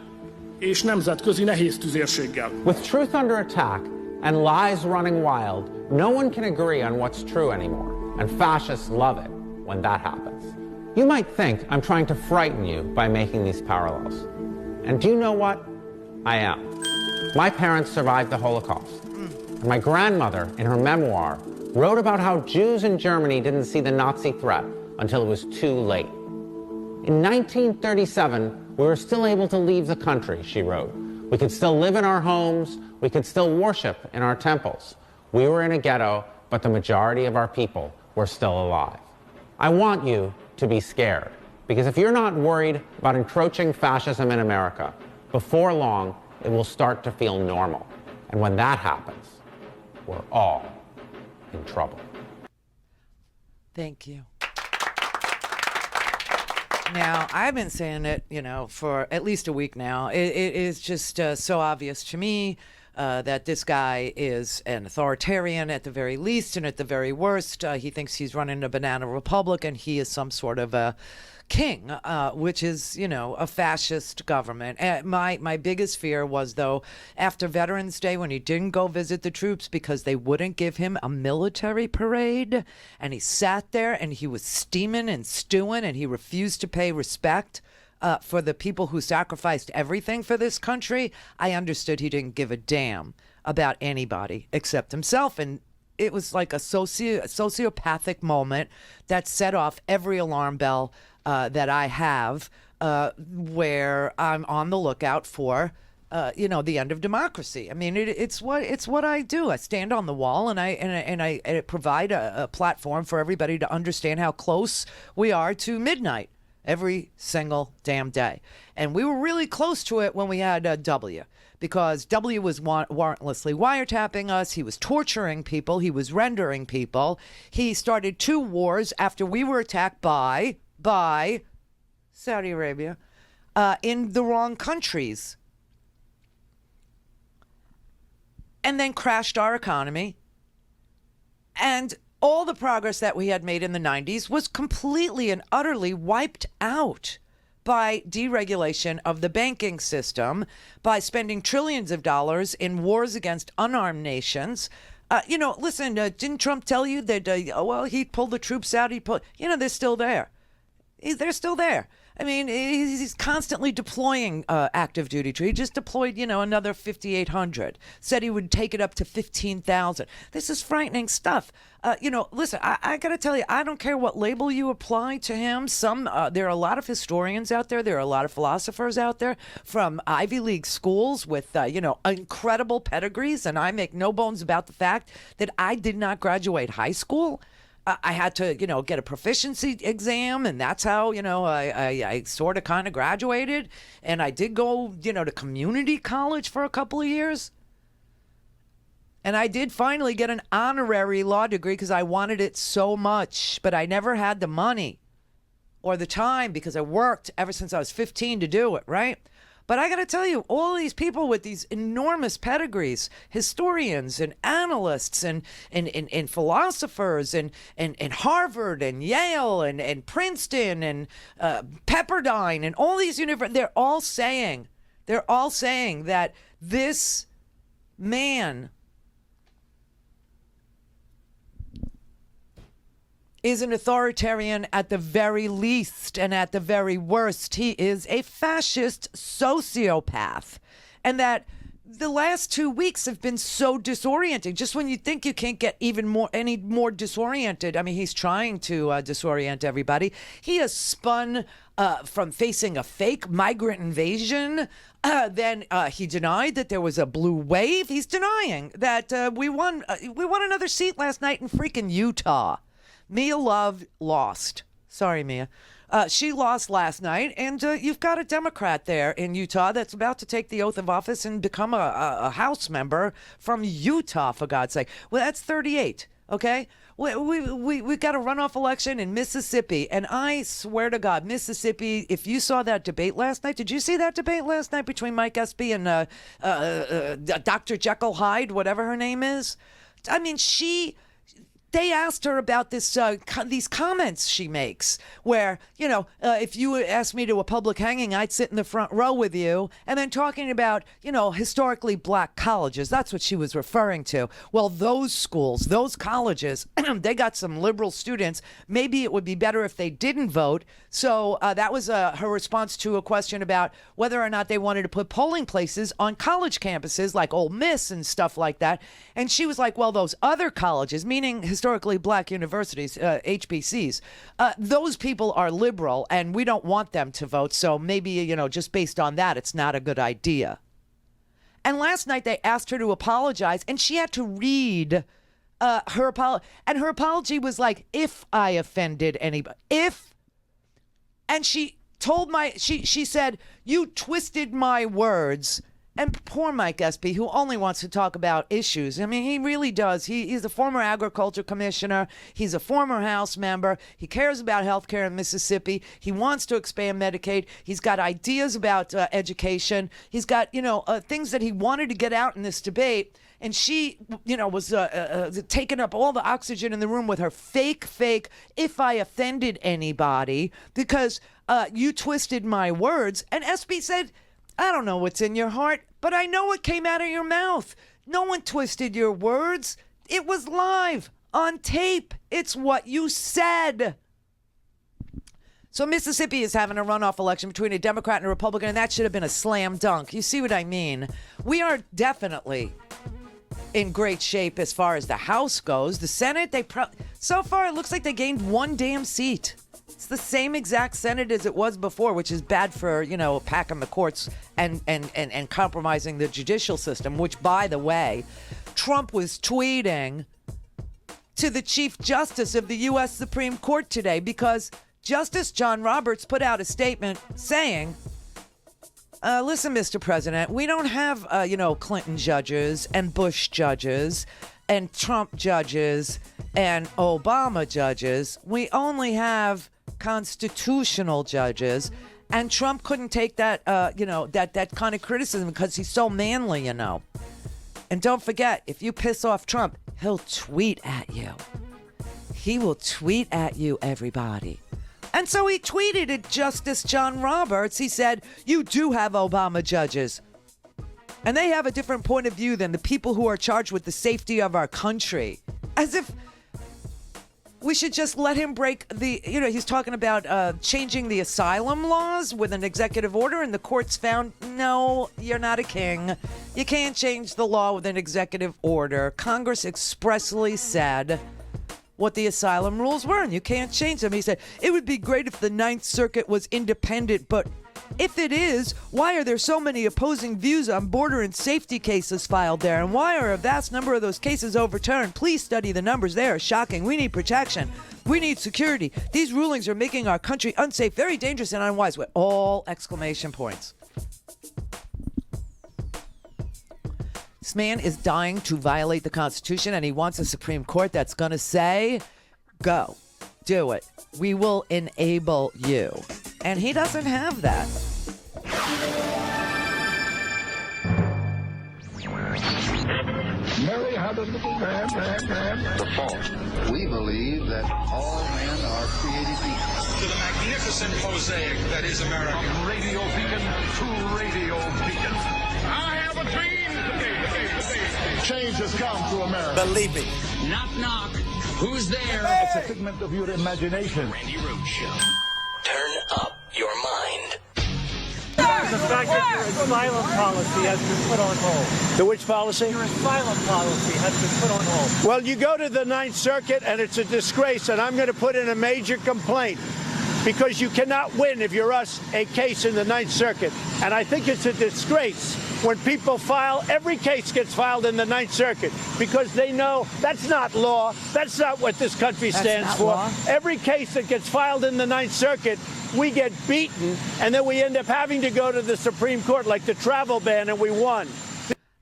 [SPEAKER 19] és nemzetközi nehéz tüzérséggel.
[SPEAKER 12] With truth under attack and lies running wild, no one can agree on what's true anymore, and fascists love it when that happens. You might think I'm trying to frighten you by making these parallels. And do you know what? I am. My parents survived the Holocaust. And my grandmother, in her memoir, wrote about how Jews in Germany didn't see the Nazi threat until it was too late. In 1937, we were still able to leave the country, she wrote. We could still live in our homes. We could still worship in our temples. We were in a ghetto, but the majority of our people were still alive. I want you to be scared. Because if you're not worried about encroaching fascism in America, before long, it will start to feel normal. And when that happens, we're all in trouble.
[SPEAKER 8] Thank you. Now, I've been saying it, for at least a week now. It is just so obvious to me that this guy is an authoritarian at the very least, and at the very worst, he thinks he's running a banana republic, and he is some sort of a king, which is, a fascist government. And my biggest fear was, though, after Veterans Day, when he didn't go visit the troops because they wouldn't give him a military parade, and he sat there and he was steaming and stewing, and he refused to pay respect for the people who sacrificed everything for this country. I understood he didn't give a damn about anybody except himself, and it was like a sociopathic moment that set off every alarm bell that I have, where I'm on the lookout for, the end of democracy. I mean, it's what I do. I stand on the wall and I provide a platform for everybody to understand how close we are to midnight every single damn day. And we were really close to it when we had W, because W was warrantlessly wiretapping us. He was torturing people. He was rendering people. He started 2 wars after we were attacked by Saudi Arabia in the wrong countries. and then crashed our economy. And all the progress that we had made in the 90s was completely and utterly wiped out by deregulation of the banking system, by spending trillions of dollars in wars against unarmed nations. Listen, didn't Trump tell you that, he pulled the troops out, they're still there. They're still there. I mean, he's constantly deploying active duty troops. He just deployed, another 5,800. Said he would take it up to 15,000. This is frightening stuff. Listen, I got to tell you, I don't care what label you apply to him. There are a lot of historians out there. There are a lot of philosophers out there from Ivy League schools with, incredible pedigrees. And I make no bones about the fact that I did not graduate high school. I had to, get a proficiency exam, and that's how, I sort of kind of graduated. And I did go, to community college for a couple of years. And I did finally get an honorary law degree because I wanted it so much, but I never had the money or the time because I worked ever since I was 15 to do it, right? But I got to tell you, all these people with these enormous pedigrees, historians and analysts and philosophers and Harvard and Yale and Princeton and Pepperdine and all these universities, they're all saying that this man is an authoritarian at the very least, and at the very worst, he is a fascist sociopath. And that the last 2 weeks have been so disorienting. Just when you think you can't get any more disoriented, I mean, he's trying to disorient everybody. He has spun from facing a fake migrant invasion. Then he denied that there was a blue wave. He's denying that we won another seat last night in freaking Utah. Mia Love lost. Sorry, Mia. She lost last night, and you've got a Democrat there in Utah that's about to take the oath of office and become a House member from Utah, for God's sake. Well, that's 38, okay? We got a runoff election in Mississippi, and I swear to God, Mississippi, if you saw that debate last night, did you see that debate last night between Mike Espy and Dr. Jekyll Hyde, whatever her name is? I mean, they asked her about these comments she makes where, if you asked me to a public hanging, I'd sit in the front row with you, and then talking about, historically black colleges. That's what she was referring to. Well, those schools, those colleges, they got some liberal students. Maybe it would be better if they didn't vote. So that was her response to a question about whether or not they wanted to put polling places on college campuses like Ole Miss and stuff like that. And she was like, well, those other colleges, meaning historically black universities, HBCs, those people are liberal and we don't want them to vote. So maybe, just based on that, it's not a good idea. And last night they asked her to apologize, and she had to read her apology. And her apology was like, if I offended anybody, and she said, you twisted my words. And poor Mike Espy, who only wants to talk about issues. I mean, he really does. He's a former agriculture commissioner. He's a former House member. He cares about health care in Mississippi. He wants to expand Medicaid. He's got ideas about education. He's got, things that he wanted to get out in this debate. And she, was taking up all the oxygen in the room with her fake, if I offended anybody, because you twisted my words. And Espy said, I don't know what's in your heart, but I know what came out of your mouth. No one twisted your words. It was live, on tape. It's what you said. So Mississippi is having a runoff election between a Democrat and a Republican, and that should have been a slam dunk. You see what I mean? We are definitely in great shape as far as the House goes. The Senate, so far it looks like they gained one damn seat. It's the same exact Senate as it was before, which is bad for, packing the courts and compromising the judicial system, which, by the way, Trump was tweeting to the Chief Justice of the U.S. Supreme Court today because Justice John Roberts put out a statement saying, listen, Mr. President, we don't have, Clinton judges and Bush judges and Trump judges and Obama judges. We only have constitutional judges, and Trump couldn't take that, that kind of criticism because he's so manly, And don't forget, if you piss off Trump, he'll tweet at you. He will tweet at you, everybody. And so he tweeted at Justice John Roberts. He said, you do have Obama judges. And they have a different point of view than the people who are charged with the safety of our country. As if we should just let him break the, he's talking about changing the asylum laws with an executive order, and the courts found, no, you're not a king. You can't change the law with an executive order. Congress expressly said what the asylum rules were, and you can't change them. He said, it would be great if the Ninth Circuit was independent, but if it is, why are there so many opposing views on border and safety cases filed there? And why are a vast number of those cases overturned? Please study the numbers. They are shocking. We need protection. We need security. These rulings are making our country unsafe, very dangerous, and unwise, with all exclamation points. This man is dying to violate the Constitution, and he wants a Supreme Court that's going to say, go, do it. We will enable you. And he doesn't have that.
[SPEAKER 3] Mary had a little man.
[SPEAKER 1] The fault. We believe that all men are created equal.
[SPEAKER 2] To the magnificent mosaic that is America.
[SPEAKER 3] From radio beacon to radio beacon. I have a dream today. Change has come to America.
[SPEAKER 17] Believe me.
[SPEAKER 5] Knock, knock. Who's there?
[SPEAKER 3] It's a figment of your imagination.
[SPEAKER 5] Randi Rhodes Show.
[SPEAKER 4] Turn up your mind.
[SPEAKER 16] The fact that your asylum policy has been put on hold.
[SPEAKER 10] The which policy?
[SPEAKER 16] Your asylum policy has been put on hold.
[SPEAKER 10] Well, you go to the Ninth Circuit, and it's a disgrace, and I'm going to put in a major complaint because you cannot win, if you're us, a case in the Ninth Circuit. And I think it's a disgrace when people file, every case gets filed in the Ninth Circuit because they know that's not law. That's not what this country stands for.
[SPEAKER 8] Law.
[SPEAKER 10] Every case that gets filed in the Ninth Circuit, we get beaten, and then we end up having to go to the Supreme Court, like the travel ban, and we won.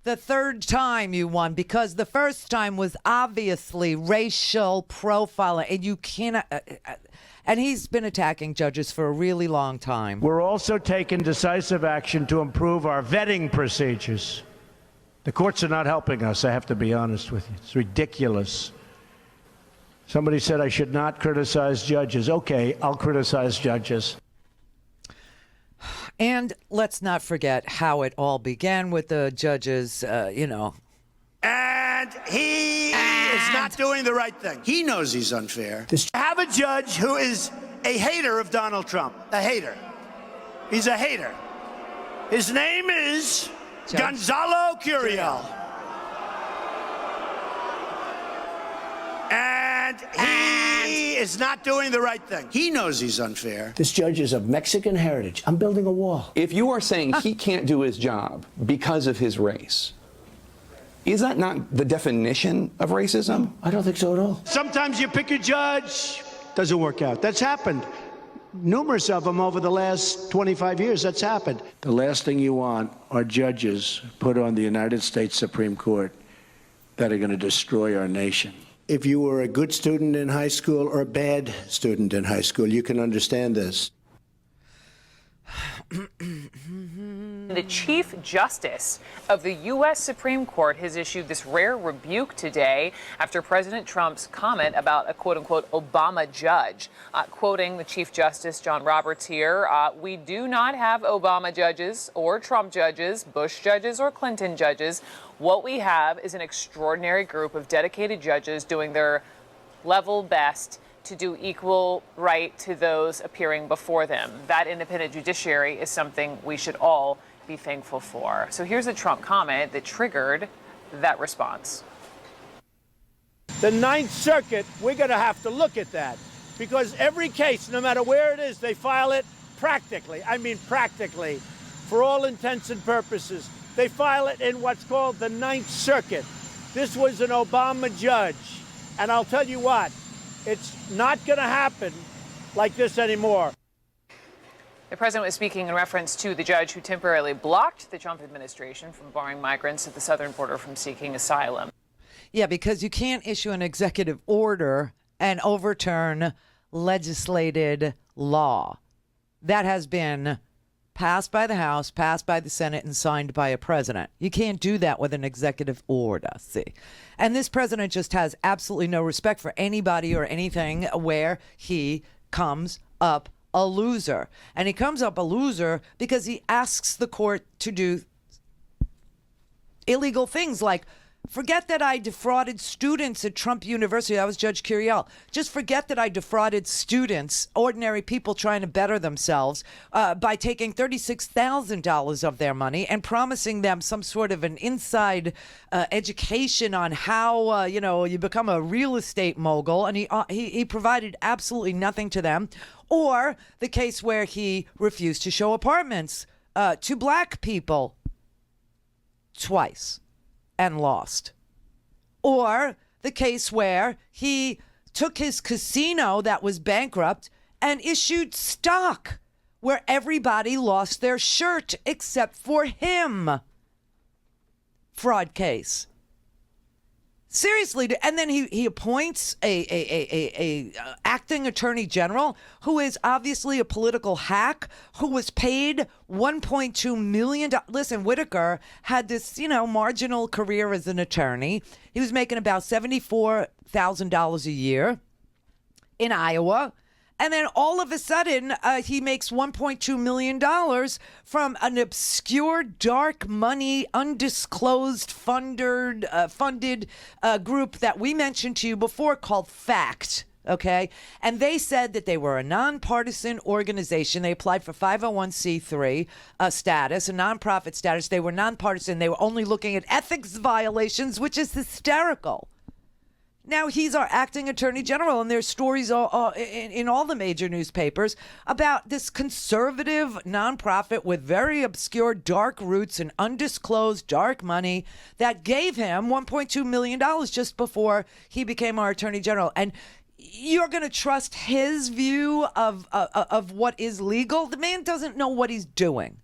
[SPEAKER 8] The third time you won, because the first time was obviously racial profiling, and you cannot. And he's been attacking judges for a really long time.
[SPEAKER 10] We're also taking decisive action to improve our vetting procedures. The courts are not helping us, I have to be honest with you. It's ridiculous. Somebody said I should not criticize judges. Okay, I'll criticize judges.
[SPEAKER 8] And let's not forget how it all began with the judges,
[SPEAKER 10] And he is not doing the right thing. He knows he's unfair. Have a judge who is a hater of Donald Trump. A hater. He's a hater. His name is Gonzalo Curiel. And he is not doing the right thing. He knows he's unfair. This judge is of Mexican heritage. I'm building a wall.
[SPEAKER 20] If you are saying he can't do his job because of his race, is that not the definition of racism?
[SPEAKER 10] I don't think so at all. Sometimes you pick a judge, doesn't work out. That's happened. Numerous of them over the last 25 years, that's happened. The last thing you want are judges put on the United States Supreme Court that are going to destroy our nation. If you were a good student in high school or a bad student in high school, you can understand this.
[SPEAKER 21] The Chief Justice of the U.S. Supreme Court has issued this rare rebuke today after President Trump's comment about a quote-unquote Obama judge. Quoting the Chief Justice, John Roberts here, we do not have Obama judges or Trump judges, Bush judges or Clinton judges. What we have is an extraordinary group of dedicated judges doing their level best to do equal right to those appearing before them. That independent judiciary is something we should all be thankful for. So here's a Trump comment that triggered that response.
[SPEAKER 10] The Ninth Circuit, we're going to have to look at that because every case, no matter where it is, they file it practically. I mean practically, for all intents and purposes. They file it in what's called the Ninth Circuit. This was an Obama judge. And I'll tell you what, it's not going to happen like this anymore.
[SPEAKER 21] The president was speaking in reference to the judge who temporarily blocked the Trump administration from barring migrants at the southern border from seeking asylum.
[SPEAKER 8] Yeah, because you can't issue an executive order and overturn legislated law. That has been passed by the House, passed by the Senate, and signed by a president. You can't do that with an executive order, see? And this president just has absolutely no respect for anybody or anything where he comes up a loser. And he comes up a loser because he asks the court to do illegal things like, forget that I defrauded students at Trump University. That was Judge Curiel. Just forget that I defrauded students, ordinary people trying to better themselves, by taking $36,000 of their money and promising them some sort of an inside education on how, you become a real estate mogul. And he provided absolutely nothing to them. Or the case where he refused to show apartments to black people twice and lost. Or the case where he took his casino that was bankrupt and issued stock where everybody lost their shirt except for him. Fraud case. Seriously, and then he appoints a acting attorney general who is obviously a political hack who was paid $1.2 million. Listen, Whitaker had this, marginal career as an attorney. He was making about $74,000 a year in Iowa. And then all of a sudden, he makes $1.2 million from an obscure, dark money, undisclosed funded group that we mentioned to you before called FACT. Okay. And they said that they were a nonpartisan organization. They applied for 501c3 status, a nonprofit status. They were nonpartisan. They were only looking at ethics violations, which is hysterical. Now he's our acting attorney general, and there's stories in all the major newspapers about this conservative nonprofit with very obscure dark roots and undisclosed dark money that gave him $1.2 million just before he became our attorney general. And you're going to trust his view of what is legal? The man doesn't know what he's doing.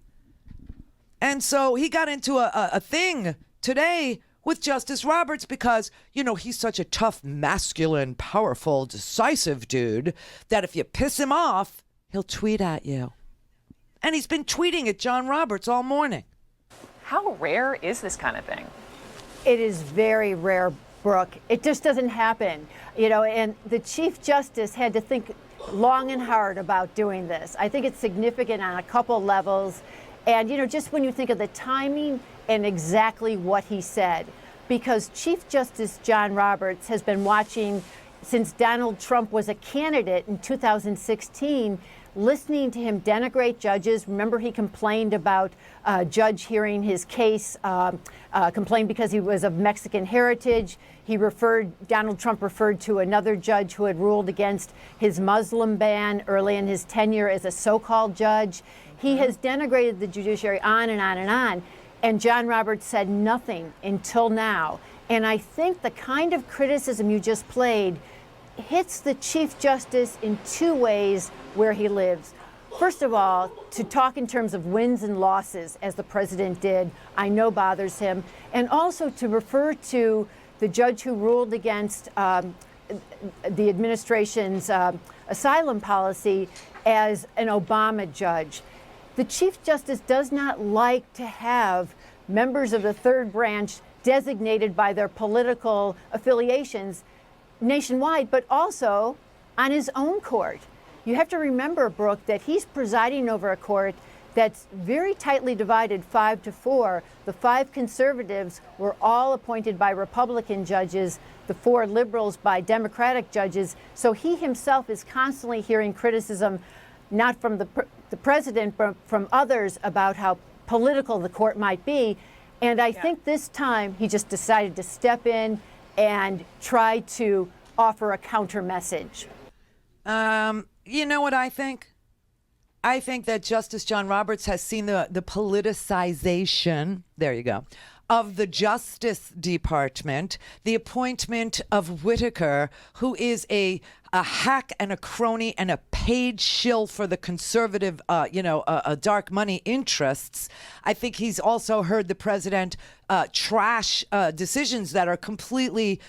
[SPEAKER 8] And so he got into a thing today with Justice Roberts because, he's such a tough, masculine, powerful, decisive dude that if you piss him off, he'll tweet at you. And he's been tweeting at John Roberts all morning.
[SPEAKER 21] How rare is this kind of thing?
[SPEAKER 7] It is very rare, Brooke. It just doesn't happen. And the Chief Justice had to think long and hard about doing this. I think it's significant on a couple levels. And, just when you think of the timing and exactly what he said, because Chief Justice John Roberts has been watching since Donald Trump was a candidate in 2016, listening to him denigrate judges. Remember, he complained about a judge hearing his case, complained because he was of Mexican heritage. Donald Trump referred to another judge who had ruled against his Muslim ban early in his tenure as a so-called judge. He has denigrated the judiciary on and on and on. And John Roberts said nothing until now. And I think the kind of criticism you just played hits the Chief Justice in two ways where he lives. First of all, to talk in terms of wins and losses, as the president did, I know bothers him. And also to refer to the judge who ruled against the administration's asylum policy as an Obama judge. The Chief Justice does not like to have members of the third branch designated by their political affiliations nationwide, but also on his own court. You have to remember, Brooke, that he's presiding over a court that's very tightly divided 5-4. The 5 conservatives were all appointed by Republican judges, the 4 liberals by Democratic judges. So he himself is constantly hearing criticism, not from the president, but from others about how political the court might be. And I think this time he just decided to step in and try to offer a counter message.
[SPEAKER 8] You know what I think? I think that Justice John Roberts has seen the politicization, there you go, of the Justice Department, the appointment of Whitaker, who is a hack and a crony and a paid shill for the conservative, dark money interests. I think he's also heard the president trash decisions that are completely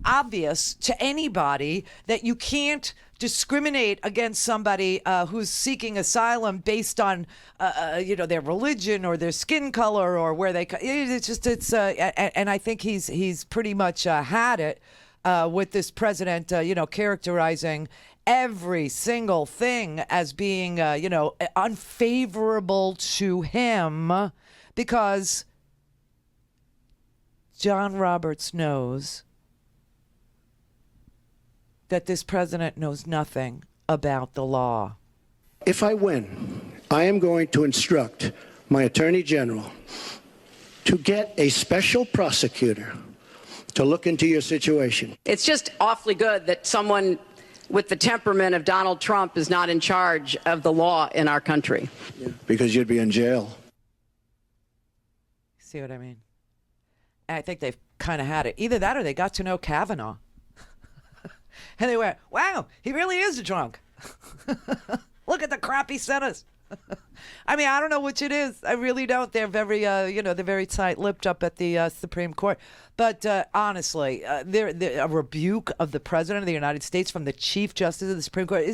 [SPEAKER 8] obvious to anybody that you can't discriminate against somebody who's seeking asylum based on, their religion or their skin color or where they. And I think he's pretty much had it with this president, characterizing every single thing as being, unfavorable to him because John Roberts knows that this president knows nothing about the law.
[SPEAKER 10] If I win, I am going to instruct my Attorney General to get a special prosecutor to look into your situation.
[SPEAKER 6] It's just awfully good that someone with the temperament of Donald Trump is not in charge of the law in our country.
[SPEAKER 10] Because you'd be in jail.
[SPEAKER 8] See what I mean? I think they've kind of had it. Either that or they got to know Kavanaugh. And they went, wow, he really is a drunk. Look at the crap he sent us. I mean, I don't know which it is. I really don't. They're very, they're very tight-lipped up at the Supreme Court. But honestly, they're a rebuke of the President of the United States from the Chief Justice of the Supreme Court.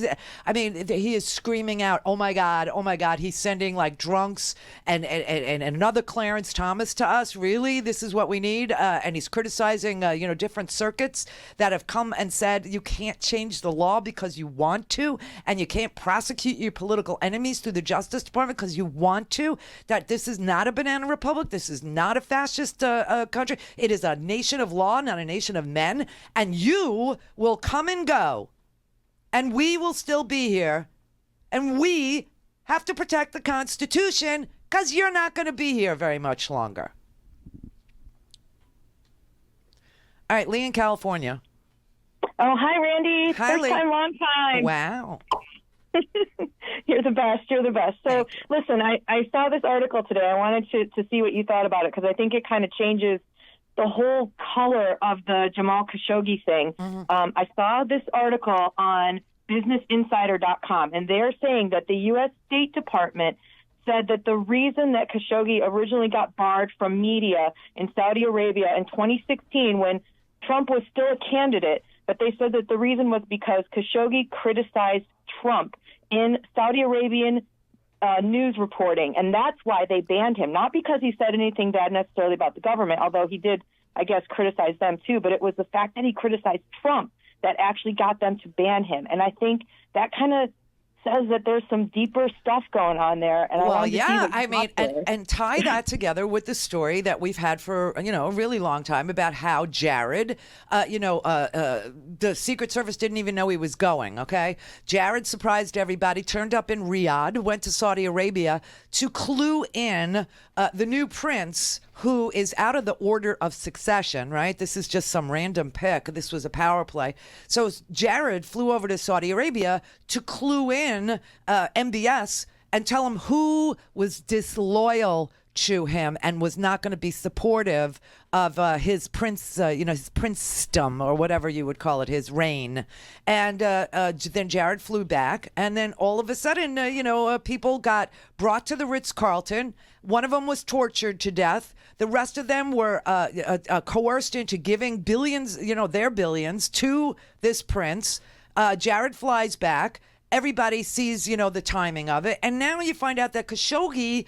[SPEAKER 8] He is screaming out, oh, my God, he's sending like drunks and another Clarence Thomas to us. Really? This is what we need? And he's criticizing, different circuits that have come and said you can't change the law because you want to, and you can't prosecute your political enemies through the Justice Department because you want to, that this is not a banana republic. This is not a fascist country. It is a nation of law, not a nation of men. And you will come and go, and we will still be here, and we have to protect the Constitution because you're not going to be here very much longer. All right, Lee in California.
[SPEAKER 22] Oh, hi, Randy.
[SPEAKER 8] Hi,
[SPEAKER 22] First
[SPEAKER 8] Lee.
[SPEAKER 22] time, long time.
[SPEAKER 8] Wow.
[SPEAKER 22] You're the best. You're the best. So, listen, I saw this article today. I wanted to see what you thought about it because I think it kind of changes the whole color of the Jamal Khashoggi thing. Mm-hmm. I saw this article on BusinessInsider.com, and they're saying that the U.S. State Department said that the reason that Khashoggi originally got barred from media in Saudi Arabia in 2016 when Trump was still a candidate, but they said that the reason was because Khashoggi criticized Trump in Saudi Arabian news reporting, and that's why they banned him. Not because he said anything bad necessarily about the government, although he did, I guess, criticize them too, but it was the fact that he criticized Trump that actually got them to ban him. And I think that kind of says that there's some deeper stuff going on there. And
[SPEAKER 8] and tie that together with the story that we've had for, a really long time about how Jared, the Secret Service didn't even know he was going, okay? Jared surprised everybody, turned up in Riyadh, went to Saudi Arabia to clue in the new prince who is out of the order of succession, right? This is just some random pick. This was a power play. So Jared flew over to Saudi Arabia to clue in MBS and tell him who was disloyal to him and was not going to be supportive of his his princedom or whatever you would call it, his reign. And then Jared flew back, and then all of a sudden, people got brought to the Ritz-Carlton. One of them was tortured to death. The rest of them were coerced into giving billions, their billions, to this prince. Jared flies back. Everybody sees, the timing of it. And now you find out that Khashoggi,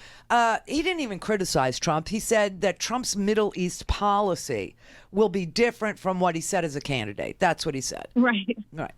[SPEAKER 8] he didn't even criticize Trump. He said that Trump's Middle East policy will be different from what he said as a candidate. That's what he said.
[SPEAKER 22] Right.
[SPEAKER 8] Right.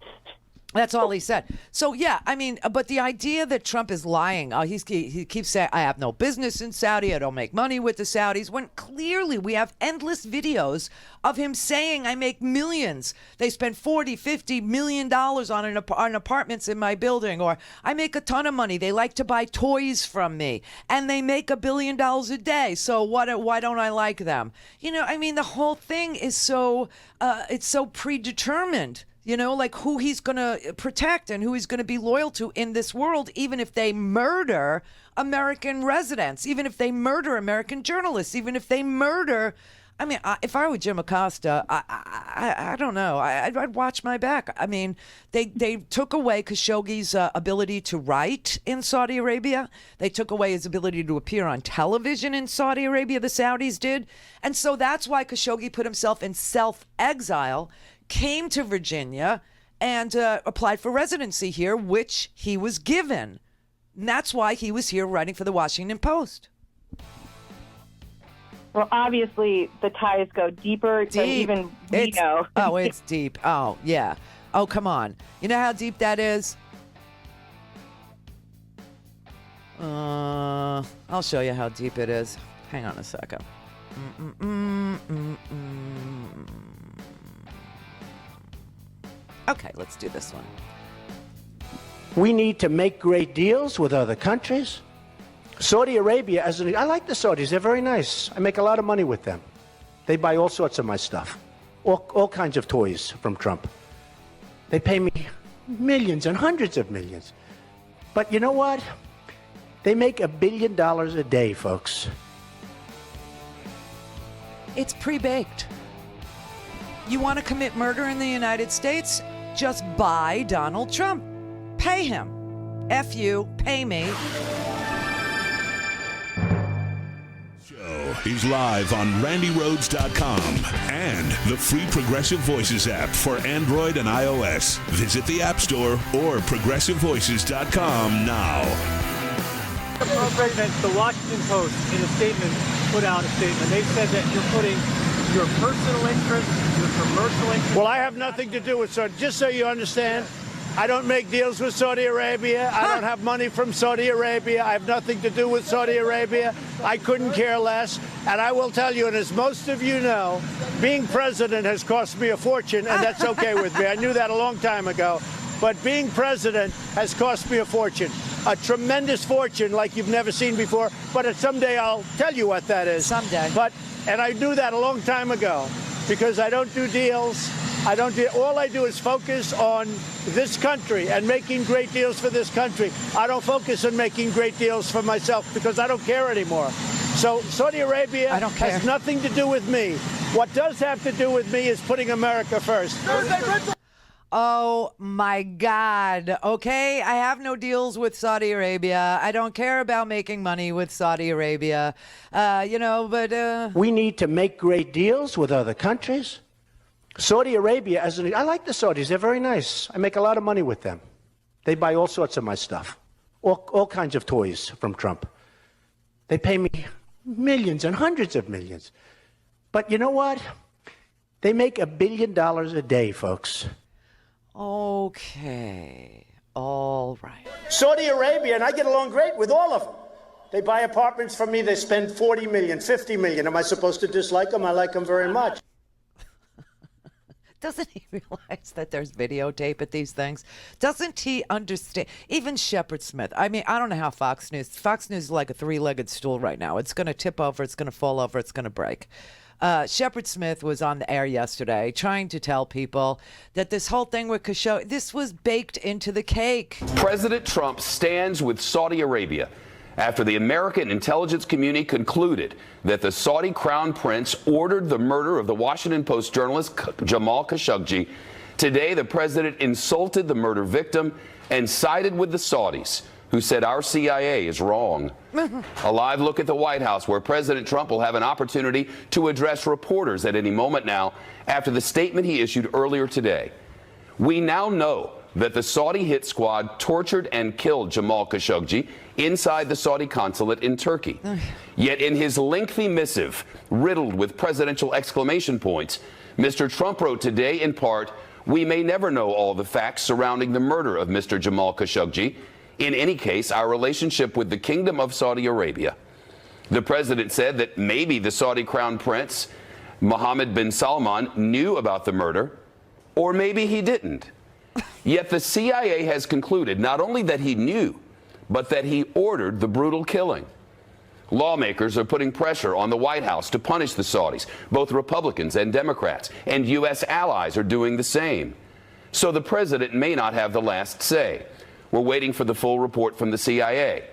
[SPEAKER 8] That's all he said. So, yeah, I mean, but the idea that Trump is lying, he keeps saying, I have no business in Saudi, I don't make money with the Saudis, when clearly we have endless videos of him saying, I make millions. They spend $40-50 million on apartments in my building, or I make a ton of money. They like to buy toys from me, and they make $1 billion a day. So why don't I like them? The whole thing is so, it's so predetermined. Like who he's going to protect and who he's going to be loyal to in this world, even if they murder American residents, even if they murder American journalists, even if they murder. I mean, if I were Jim Acosta, I don't know. I'd watch my back. I mean, they took away Khashoggi's ability to write in Saudi Arabia. They took away his ability to appear on television in Saudi Arabia, the Saudis did. And so that's why Khashoggi put himself in self-exile, came to Virginia, and applied for residency here, which he was given. And that's why he was here writing for the Washington Post.
[SPEAKER 22] Well, obviously, the ties go deeper than even we know.
[SPEAKER 8] Oh, it's deep. Oh, yeah. Oh, come on. You know how deep that is? I'll show you how deep it is. Hang on a second. Okay, let's do this one.
[SPEAKER 10] We need to make great deals with other countries. Saudi Arabia, I like the Saudis. They're very nice. I make a lot of money with them. They buy all sorts of my stuff, all kinds of toys from Trump. They pay me millions and hundreds of millions. But you know what? They make $1 billion a day, folks.
[SPEAKER 8] It's pre-baked. You want to commit murder in the United States? Just buy Donald Trump. Pay him. F you, pay me.
[SPEAKER 9] He's live on RandiRhodes.com and the free Progressive Voices app for Android and iOS. Visit the App Store or ProgressiveVoices.com now.
[SPEAKER 16] President, the Washington Post, in a statement, put out a statement. They said that you're putting your personal interests, your commercial interests.
[SPEAKER 10] Well, I have nothing to do with Saudi. Just so you understand, I don't make deals with Saudi Arabia. I don't have money from Saudi Arabia. I have nothing to do with Saudi Arabia. I couldn't care less. And I will tell you, and as most of you know, being president has cost me a fortune, and that's okay with me. I knew that a long time ago. But being president has cost me a fortune, a tremendous fortune like you've never seen before. But someday I'll tell you what that is.
[SPEAKER 8] Someday.
[SPEAKER 10] And I knew that a long time ago because I don't do deals. All I do is focus on this country and making great deals for this country. I don't focus on making great deals for myself because I don't care anymore. So Saudi Arabia has nothing to do with me. What does have to do with me is putting America first.
[SPEAKER 8] Oh, my God. Okay, I have no deals with Saudi Arabia. I don't care about making money with Saudi Arabia. But...
[SPEAKER 10] We need to make great deals with other countries. Saudi Arabia, I like the Saudis. They're very nice. I make a lot of money with them. They buy all sorts of my stuff, all kinds of toys from Trump. They pay me millions and hundreds of millions. But you know what? They make $1 billion a day, folks.
[SPEAKER 8] Okay. All right.
[SPEAKER 10] Saudi Arabia, and I get along great with all of them. They buy apartments from me. They spend $40 million, $50 million. Am I supposed to dislike them? I like them very much.
[SPEAKER 8] Doesn't he realize that there's videotape at these things? Doesn't he understand? Even Shepard Smith. I mean, I don't know how Fox News is like a three-legged stool right now. It's going to tip over. It's going to fall over. It's going to break. Shepard Smith was on the air yesterday trying to tell people that this whole thing with Khashoggi, this was baked into the cake.
[SPEAKER 11] President Trump stands with Saudi Arabia after the American intelligence community concluded that the Saudi crown prince ordered the murder of the Washington Post journalist Jamal Khashoggi. Today, the president insulted the murder victim and sided with the Saudis, who said our CIA is wrong. A live look at the White House, where President Trump will have an opportunity to address reporters at any moment now after the statement he issued earlier today. We now know that the Saudi hit squad tortured and killed Jamal Khashoggi inside the Saudi consulate in Turkey. Yet in his lengthy missive, riddled with presidential exclamation points, Mr. Trump wrote today in part, "We may never know all the facts surrounding the murder of Mr. Jamal Khashoggi. In any case, our relationship with the Kingdom of Saudi Arabia." The president said that maybe the Saudi crown prince, Mohammed bin Salman, knew about the murder, or maybe he didn't. Yet the CIA has concluded not only that he knew, but that he ordered the brutal killing. Lawmakers are putting pressure on the White House to punish the Saudis. Both Republicans and Democrats and U.S. allies are doing the same. So the president may not have the last say. We're waiting for the full report from the CIA.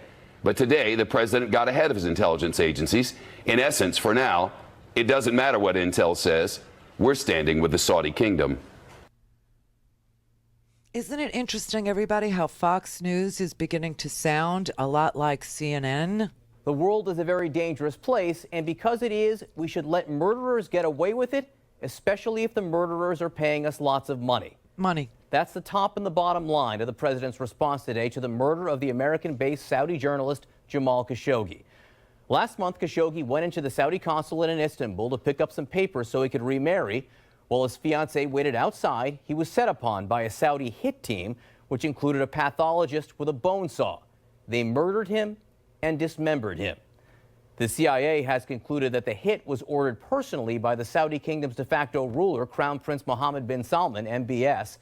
[SPEAKER 11] But today, the president got ahead of his intelligence agencies. In essence, for now, it doesn't matter what intel says. We're standing with the Saudi kingdom.
[SPEAKER 8] Isn't it interesting, everybody, how Fox News is beginning to sound a lot like CNN?
[SPEAKER 23] The world is a very dangerous place, and because it is, we should let murderers get away with it, especially if the murderers are paying us lots of money.
[SPEAKER 8] Money.
[SPEAKER 23] That's the top and the bottom line of the president's response today to the murder of the American-based Saudi journalist Jamal Khashoggi. Last month, Khashoggi went into the Saudi consulate in Istanbul to pick up some papers so he could remarry. While his fiancée waited outside, he was set upon by a Saudi hit team, which included a pathologist with a bone saw. They murdered him and dismembered him. The CIA has concluded that the hit was ordered personally by the Saudi kingdom's de facto ruler, Crown Prince Mohammed bin Salman, MBS.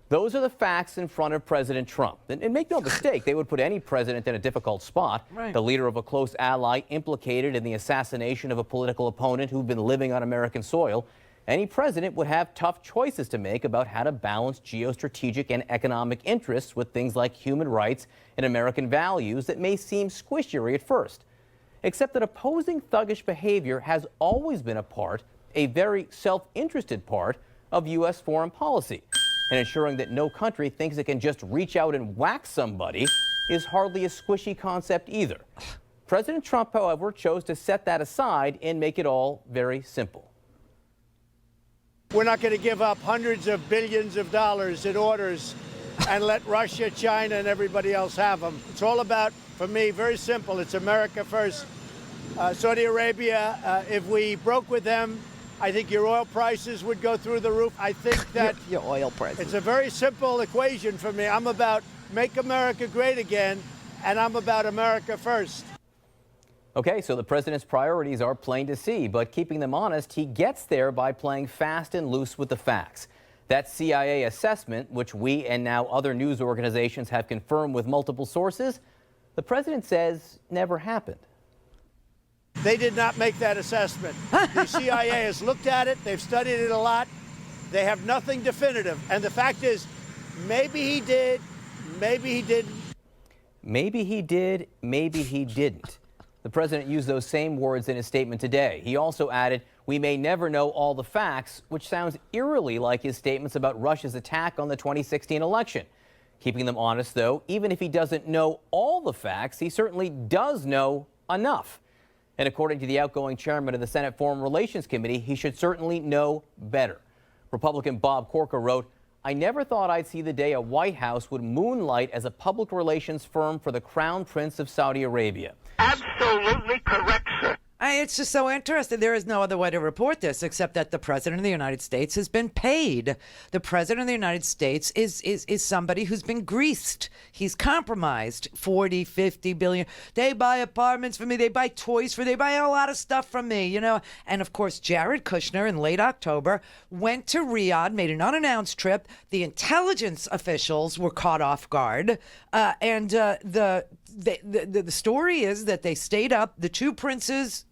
[SPEAKER 23] Those are the facts in front of President Trump. And make no mistake, they would put any president in a difficult spot.
[SPEAKER 8] Right.
[SPEAKER 23] The leader of a close ally implicated in the assassination of a political opponent who'd been living on American soil. Any president would have tough choices to make about how to balance geostrategic and economic interests with things like human rights and American values that may seem squishy at first. Except that opposing thuggish behavior has always been a very self-interested part of U.S. foreign policy. And ensuring that no country thinks it can just reach out and whack somebody is hardly a squishy concept either. President Trump, however, chose to set that aside and make it all very simple.
[SPEAKER 10] We're not going to give up hundreds of billions of dollars in orders and let Russia, China, and everybody else have them. It's all about, for me, very simple. It's America first. Saudi Arabia, if we broke with them, I think your oil prices would go through the roof. I think that
[SPEAKER 8] your oil prices.
[SPEAKER 10] It's a very simple equation for me. I'm about make America great again, and I'm about America first.
[SPEAKER 23] Okay, so the president's priorities are plain to see, but keeping them honest, he gets there by playing fast and loose with the facts. That CIA assessment, which we and now other news organizations have confirmed with multiple sources, the president says never happened.
[SPEAKER 10] They did not make that assessment. The CIA has looked at it. They've studied it a lot. They have nothing definitive. And the fact is, maybe he did, maybe he didn't.
[SPEAKER 23] Maybe he did, maybe he didn't. The president used those same words in his statement today. He also added, we may never know all the facts, which sounds eerily like his statements about Russia's attack on the 2016 election. Keeping them honest, though, even if he doesn't know all the facts, he certainly does know enough. And according to the outgoing chairman of the Senate Foreign Relations Committee, he should certainly know better. Republican Bob Corker wrote, I never thought I'd see the day a White House would moonlight as a public relations firm for the Crown Prince of Saudi Arabia.
[SPEAKER 13] Absolutely correct, sir.
[SPEAKER 8] It's just so interesting. There is no other way to report this except that the president of the United States has been paid. The president of the United States is somebody who's been greased. He's compromised 40, 50 billion. They buy apartments for me. They buy toys for me. They buy a lot of stuff from me, you know. And of course, Jared Kushner in late October went to Riyadh, made an unannounced trip. The intelligence officials were caught off guard. The story is that they stayed up, the two princes,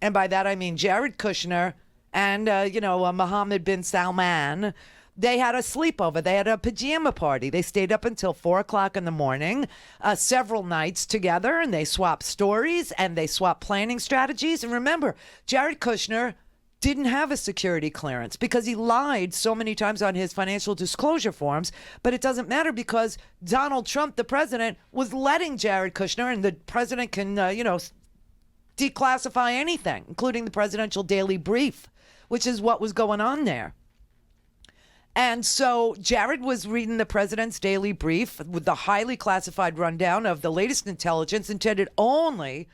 [SPEAKER 8] and by that I mean Jared Kushner and, Mohammed bin Salman. They had a sleepover. They had a pajama party. They stayed up until 4 o'clock in the morning, several nights together, and they swapped stories and they swapped planning strategies. And remember, Jared Kushner didn't have a security clearance because he lied so many times on his financial disclosure forms. But it doesn't matter because Donald Trump, the president, was letting Jared Kushner, and the president can, declassify anything, including the presidential daily brief, which is what was going on there. And so Jared was reading the president's daily brief with the highly classified rundown of the latest intelligence intended only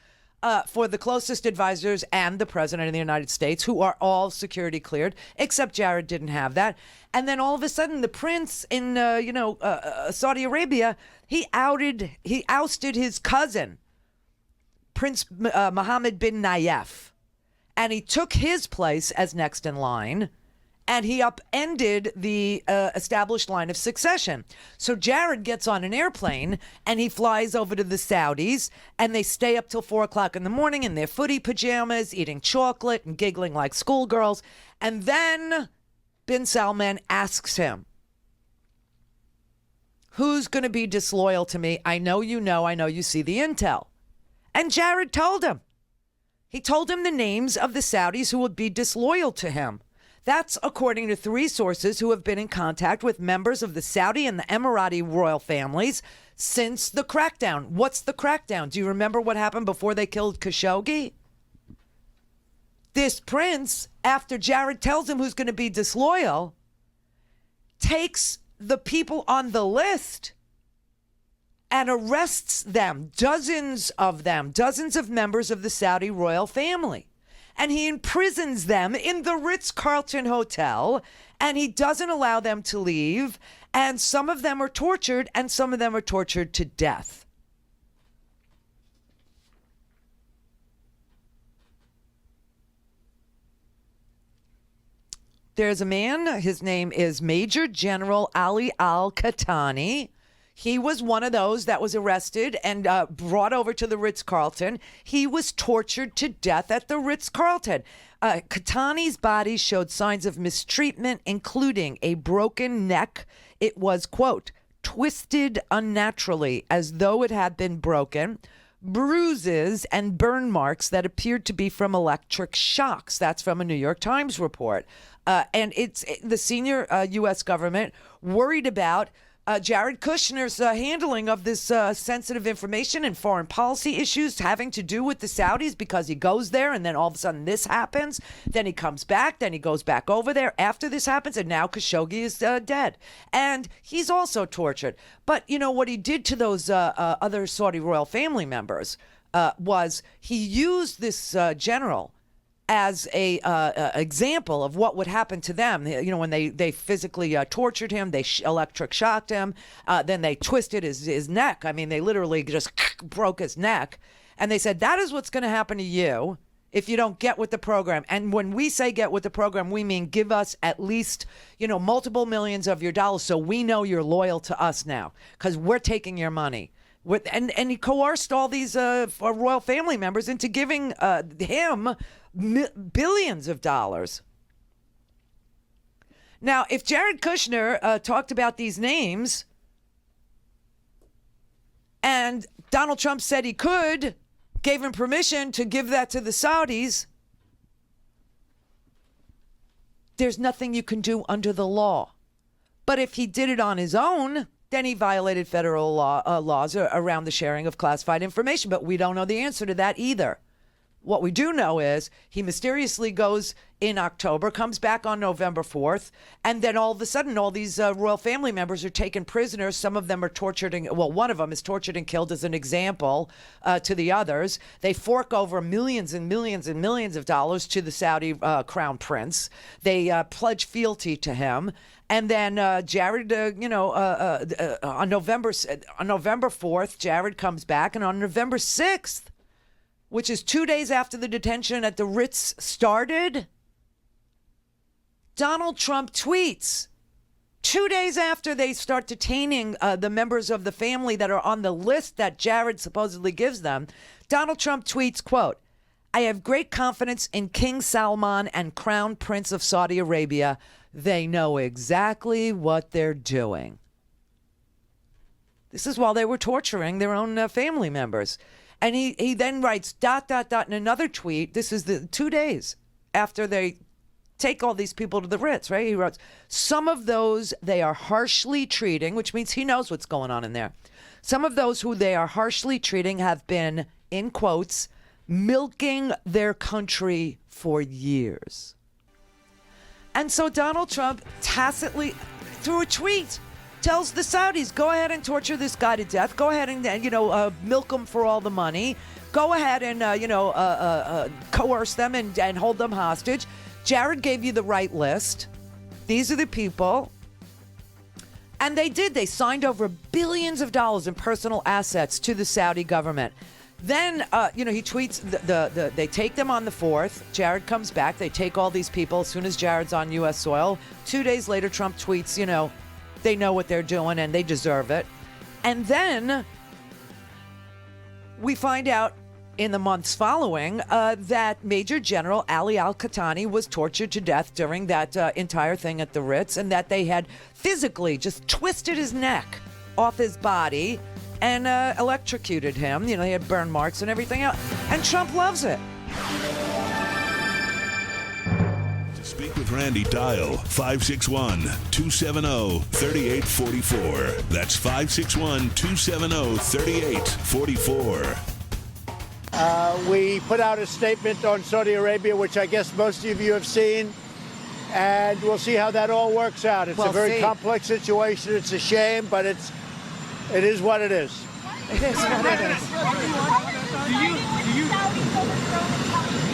[SPEAKER 8] for the closest advisors and the president of the United States, who are all security cleared, except Jared didn't have that. And then all of a sudden, the prince in, Saudi Arabia, he ousted his cousin, Prince Mohammed bin Nayef, and he took his place as next in line, and he upended the established line of succession. So Jared gets on an airplane, and he flies over to the Saudis, and they stay up till 4 o'clock in the morning in their footy pajamas, eating chocolate and giggling like schoolgirls. And then bin Salman asks him, who's going to be disloyal to me? I know you see the intel. And Jared told him. He told him the names of the Saudis who would be disloyal to him. That's according to 3 sources who have been in contact with members of the Saudi and the Emirati royal families since the crackdown. What's the crackdown? Do you remember what happened before they killed Khashoggi? This prince, after Jared tells him who's going to be disloyal, takes the people on the list and arrests them, dozens of members of the Saudi royal family. And he imprisons them in the Ritz-Carlton Hotel, and he doesn't allow them to leave. And some of them are tortured, and some of them are tortured to death. There's a man, his name is Major General Ali Al-Qahtani. He was one of those that was arrested and brought over to the Ritz-Carlton. He was tortured to death at the Ritz-Carlton. Qahtani's body showed signs of mistreatment, including a broken neck. It was, quote, twisted unnaturally as though it had been broken. Bruises and burn marks that appeared to be from electric shocks. That's from a New York Times report. And it's the senior U.S. government worried about Jared Kushner's handling of this sensitive information and foreign policy issues having to do with the Saudis, because he goes there and then all of a sudden this happens. Then he comes back. Then he goes back over there after this happens. And now Khashoggi is dead. And he's also tortured. But, you know, what he did to those other Saudi royal family members was he used this general as a example of what would happen to them. You know, when they physically tortured him, they electric shocked him, then they twisted his neck. I mean, they literally just broke his neck. And they said, that is what's going to happen to you if you don't get with the program. And when we say get with the program, we mean give us at least, you know, multiple millions of your dollars so we know you're loyal to us now, because we're taking your money. And he coerced all these royal family members into giving him billions of dollars. Now, if Jared Kushner talked about these names and Donald Trump said he could, gave him permission to give that to the Saudis, there's nothing you can do under the law. But if he did it on his own, then he violated federal laws around the sharing of classified information. But we don't know the answer to that either. What we do know is he mysteriously goes in October, comes back on November 4th, and then all of a sudden all these royal family members are taken prisoners. Some of them are tortured, one of them is tortured and killed as an example to the others. They fork over millions and millions and millions of dollars to the Saudi crown prince. They pledge fealty to him. And then Jared, on November 4th, Jared comes back, and on November 6th, which is 2 days after the detention at the Ritz started, Donald Trump tweets. 2 days after they start detaining the members of the family that are on the list that Jared supposedly gives them, Donald Trump tweets, quote, I have great confidence in King Salman and Crown Prince of Saudi Arabia. They know exactly what they're doing. This is while they were torturing their own family members. And he then writes, ... in another tweet. This is the 2 days after they take all these people to the Ritz, right? He wrote, some of those they are harshly treating, which means he knows what's going on in there. Some of those who they are harshly treating have been, in quotes, milking their country for years. And so Donald Trump tacitly, through a tweet, tells the Saudis, go ahead and torture this guy to death. Go ahead and, milk him for all the money. Go ahead and, coerce them and hold them hostage. Jared gave you the right list. These are the people. And they did. They signed over billions of dollars in personal assets to the Saudi government. Then, he tweets, they take them on the 4th. Jared comes back. They take all these people as soon as Jared's on U.S. soil. 2 days later, Trump tweets, they know what they're doing and they deserve it. And then we find out in the months following that Major General Ali Al-Qahtani was tortured to death during that entire thing at the Ritz, and that they had physically just twisted his neck off his body and electrocuted him. He had burn marks and everything else. And Trump loves it.
[SPEAKER 9] Speak with Randi, dial 561-270-3844. That's 561-270-3844.
[SPEAKER 10] We put out a statement on Saudi Arabia, which I guess most of you have seen. and we'll see how that all works out. It's a very complex situation. It's a shame, but it is what it is.
[SPEAKER 8] It is what it is.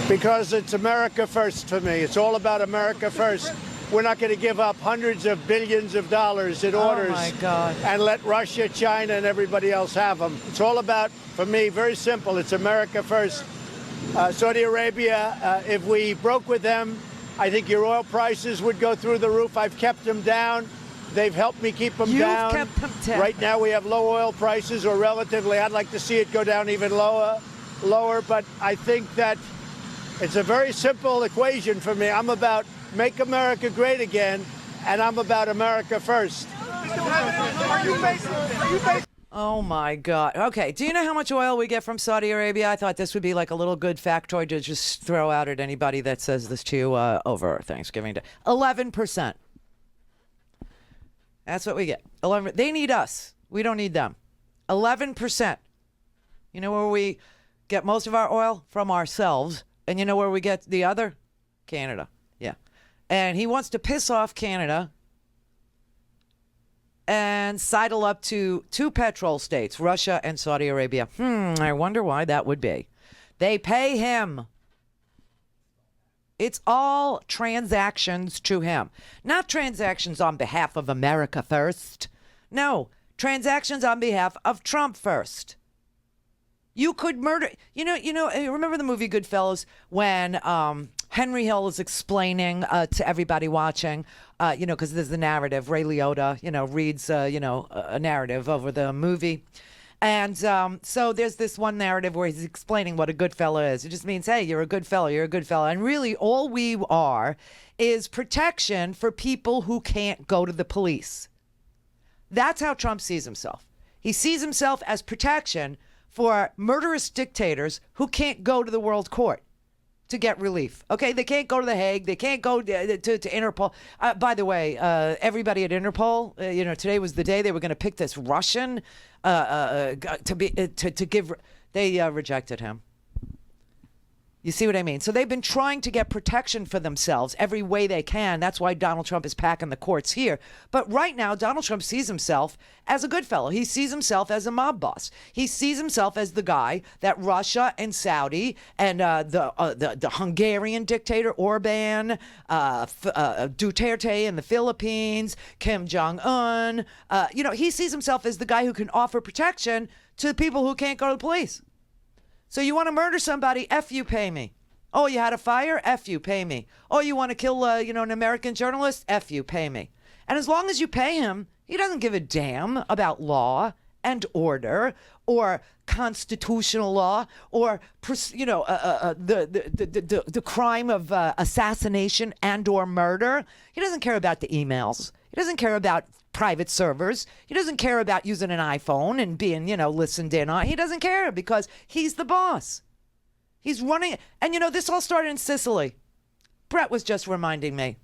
[SPEAKER 10] Because it's America first for me. It's all about America first. We're not going to give up hundreds of billions of dollars in orders and let Russia, China, and everybody else have them. It's all about, for me, very simple. It's America first. Saudi Arabia, if we broke with them, I think your oil prices would go through the roof. I've kept them down. They've helped me keep them down.
[SPEAKER 8] You've kept them down.
[SPEAKER 10] Right now we have low oil prices, or relatively. I'd like to see it go down even lower. But I think that it's a very simple equation for me. I'm about make America great again, and I'm about America first.
[SPEAKER 8] Oh, my God. Okay, do you know how much oil we get from Saudi Arabia? I thought this would be like a little good factoid to just throw out at anybody that says this to you over Thanksgiving Day. 11%. That's what we get. 11. They need us. We don't need them. 11%. You know where we get most of our oil? From ourselves. And you know where we get the other? Canada. Yeah. And he wants to piss off Canada and sidle up to two petrol states, Russia and Saudi Arabia. I wonder why that would be. They pay him. It's all transactions to him. Not transactions on behalf of America first. No, transactions on behalf of Trump first. You could murder, remember the movie Goodfellas when Henry Hill is explaining to everybody watching, because there's the narrative. Ray Liotta, reads, a narrative over the movie. And so there's this one narrative where he's explaining what a good fella is. It just means, hey, you're a good fella, you're a good fella. And really all we are is protection for people who can't go to the police. That's how Trump sees himself. He sees himself as protection for murderous dictators who can't go to the World Court to get relief. Okay, they can't go to The Hague. They can't go to Interpol. By the way, everybody at Interpol, today was the day they were going to pick this Russian to give. They rejected him. You see what I mean? So they've been trying to get protection for themselves every way they can. That's why Donald Trump is packing the courts here. But right now, Donald Trump sees himself as a good fellow. He sees himself as a mob boss. He sees himself as the guy that Russia and Saudi and the Hungarian dictator Orban, Duterte in the Philippines, Kim Jong-un. He sees himself as the guy who can offer protection to people who can't go to the police. So you want to murder somebody? F you, pay me. Oh, you had a fire? F you, pay me. Oh, you want to kill, an American journalist? F you, pay me. And as long as you pay him, he doesn't give a damn about law and order or constitutional law or, the crime of assassination and or murder. He doesn't care about the emails. He doesn't care about private servers. He doesn't care about using an iPhone and being, listened in on. He doesn't care because he's the boss. He's running. And, this all started in Sicily. Brett was just reminding me.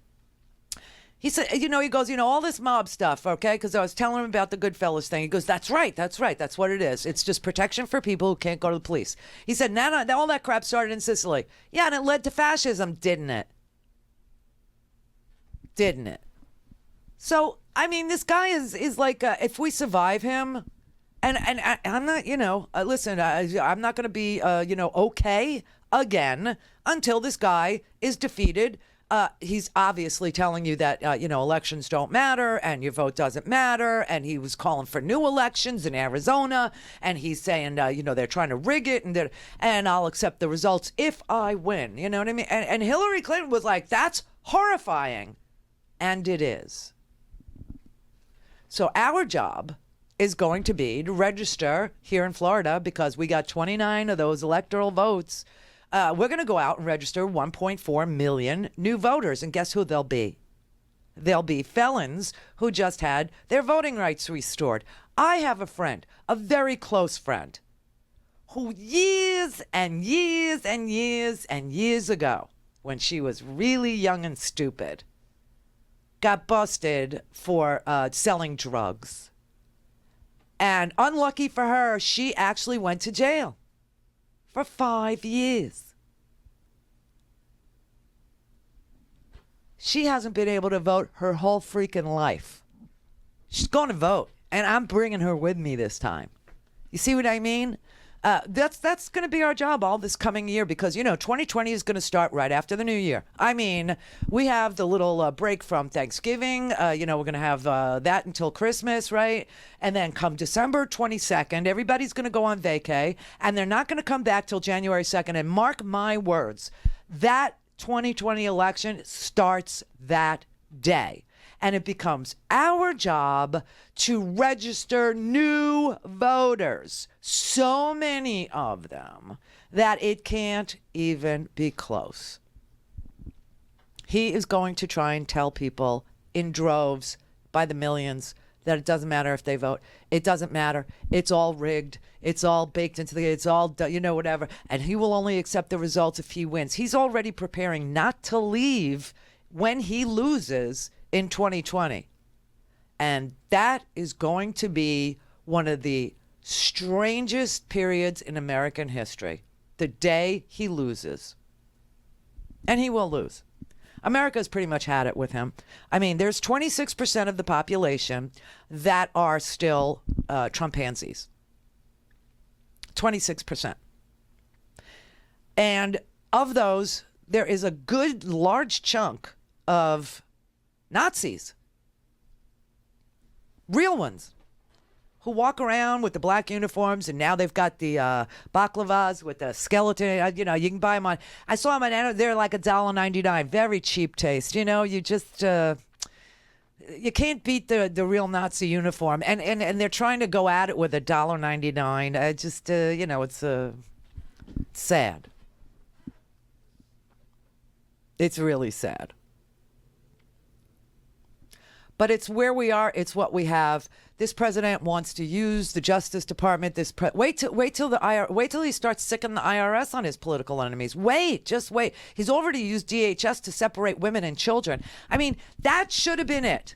[SPEAKER 8] He said, he goes, all this mob stuff, okay? Because I was telling him about the Goodfellas thing. He goes, that's right. That's what it is. It's just protection for people who can't go to the police. He said, no, all that crap started in Sicily. Yeah, and it led to fascism, didn't it? Didn't it? So, I mean, this guy is like, if we survive him, and I'm not, listen, I'm not going to be, okay again until this guy is defeated. He's obviously telling you that, elections don't matter and your vote doesn't matter. And he was calling for new elections in Arizona. And he's saying, they're trying to rig it and I'll accept the results if I win. You know what I mean? And Hillary Clinton was like, that's horrifying. And it is. So our job is going to be to register here in Florida because we got 29 of those electoral votes. We're going to go out and register 1.4 million new voters. And guess who they'll be? They'll be felons who just had their voting rights restored. I have a friend, a very close friend, who years and years and years and years ago, when she was really young and stupid, got busted for selling drugs. And unlucky for her, she actually went to jail for 5 years. She hasn't been able to vote her whole freaking life. She's going to vote, and I'm bringing her with me this time. You see what I mean? That's going to be our job all this coming year because, 2020 is going to start right after the new year. I mean, we have the little break from Thanksgiving. We're going to have that until Christmas, right? And then come December 22nd, everybody's going to go on vacay, and they're not going to come back till January 2nd. And mark my words, that 2020 election starts that day. And it becomes our job to register new voters, so many of them that it can't even be close. He is going to try and tell people in droves by the millions that it doesn't matter if they vote. It doesn't matter. It's all rigged. It's all baked into it's all, whatever. And he will only accept the results if he wins. He's already preparing not to leave when he loses in 2020. And that is going to be one of the strangest periods in American history. The day he loses. And he will lose. America's pretty much had it with him. I mean, there's 26% of the population that are still Trumpansies. 26%. And of those, there is a good large chunk of Nazis, real ones, who walk around with the black uniforms, and now they've got the baklavas with the skeleton. You can buy them on. I saw them on. They're like $1.99. Very cheap taste. You just you can't beat the real Nazi uniform, and they're trying to go at it with $1.99. Just it's sad. It's really sad. But it's where we are. It's what we have. This president wants to use the Justice Department. Wait till he starts sicking the IRS on his political enemies. Just wait. He's already used DHS to separate women and children. I mean, that should have been it.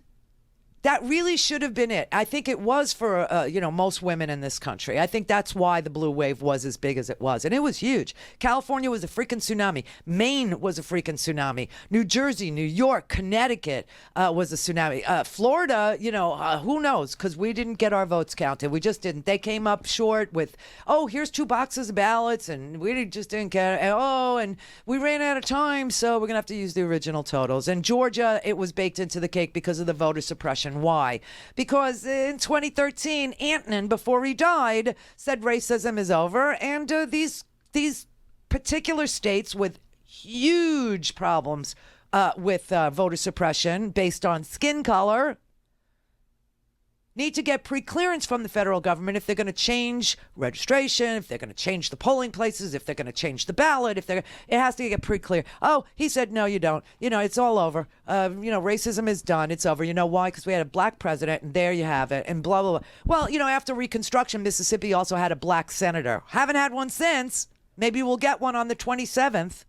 [SPEAKER 8] That really should have been it. I think it was for, most women in this country. I think that's why the blue wave was as big as it was. And it was huge. California was a freaking tsunami. Maine was a freaking tsunami. New Jersey, New York, Connecticut was a tsunami. Florida, who knows? Because we didn't get our votes counted. We just didn't. They came up short with, here's 2 boxes of ballots, and we just didn't get it. And we ran out of time, so we're going to have to use the original totals. And Georgia, it was baked into the cake because of the voter suppression. Why? Because in 2013, Antonin, before he died, said racism is over, and these particular states with huge problems with voter suppression based on skin color need to get pre-clearance from the federal government if they're going to change registration, if they're going to change the polling places, if they're going to change the ballot, it has to get pre-clear. Oh, he said, no, you don't. It's all over. Racism is done. It's over. You know why? Because we had a black president, and there you have it, and blah, blah, blah. Well, after Reconstruction, Mississippi also had a black senator. Haven't had one since. Maybe we'll get one on the 27th.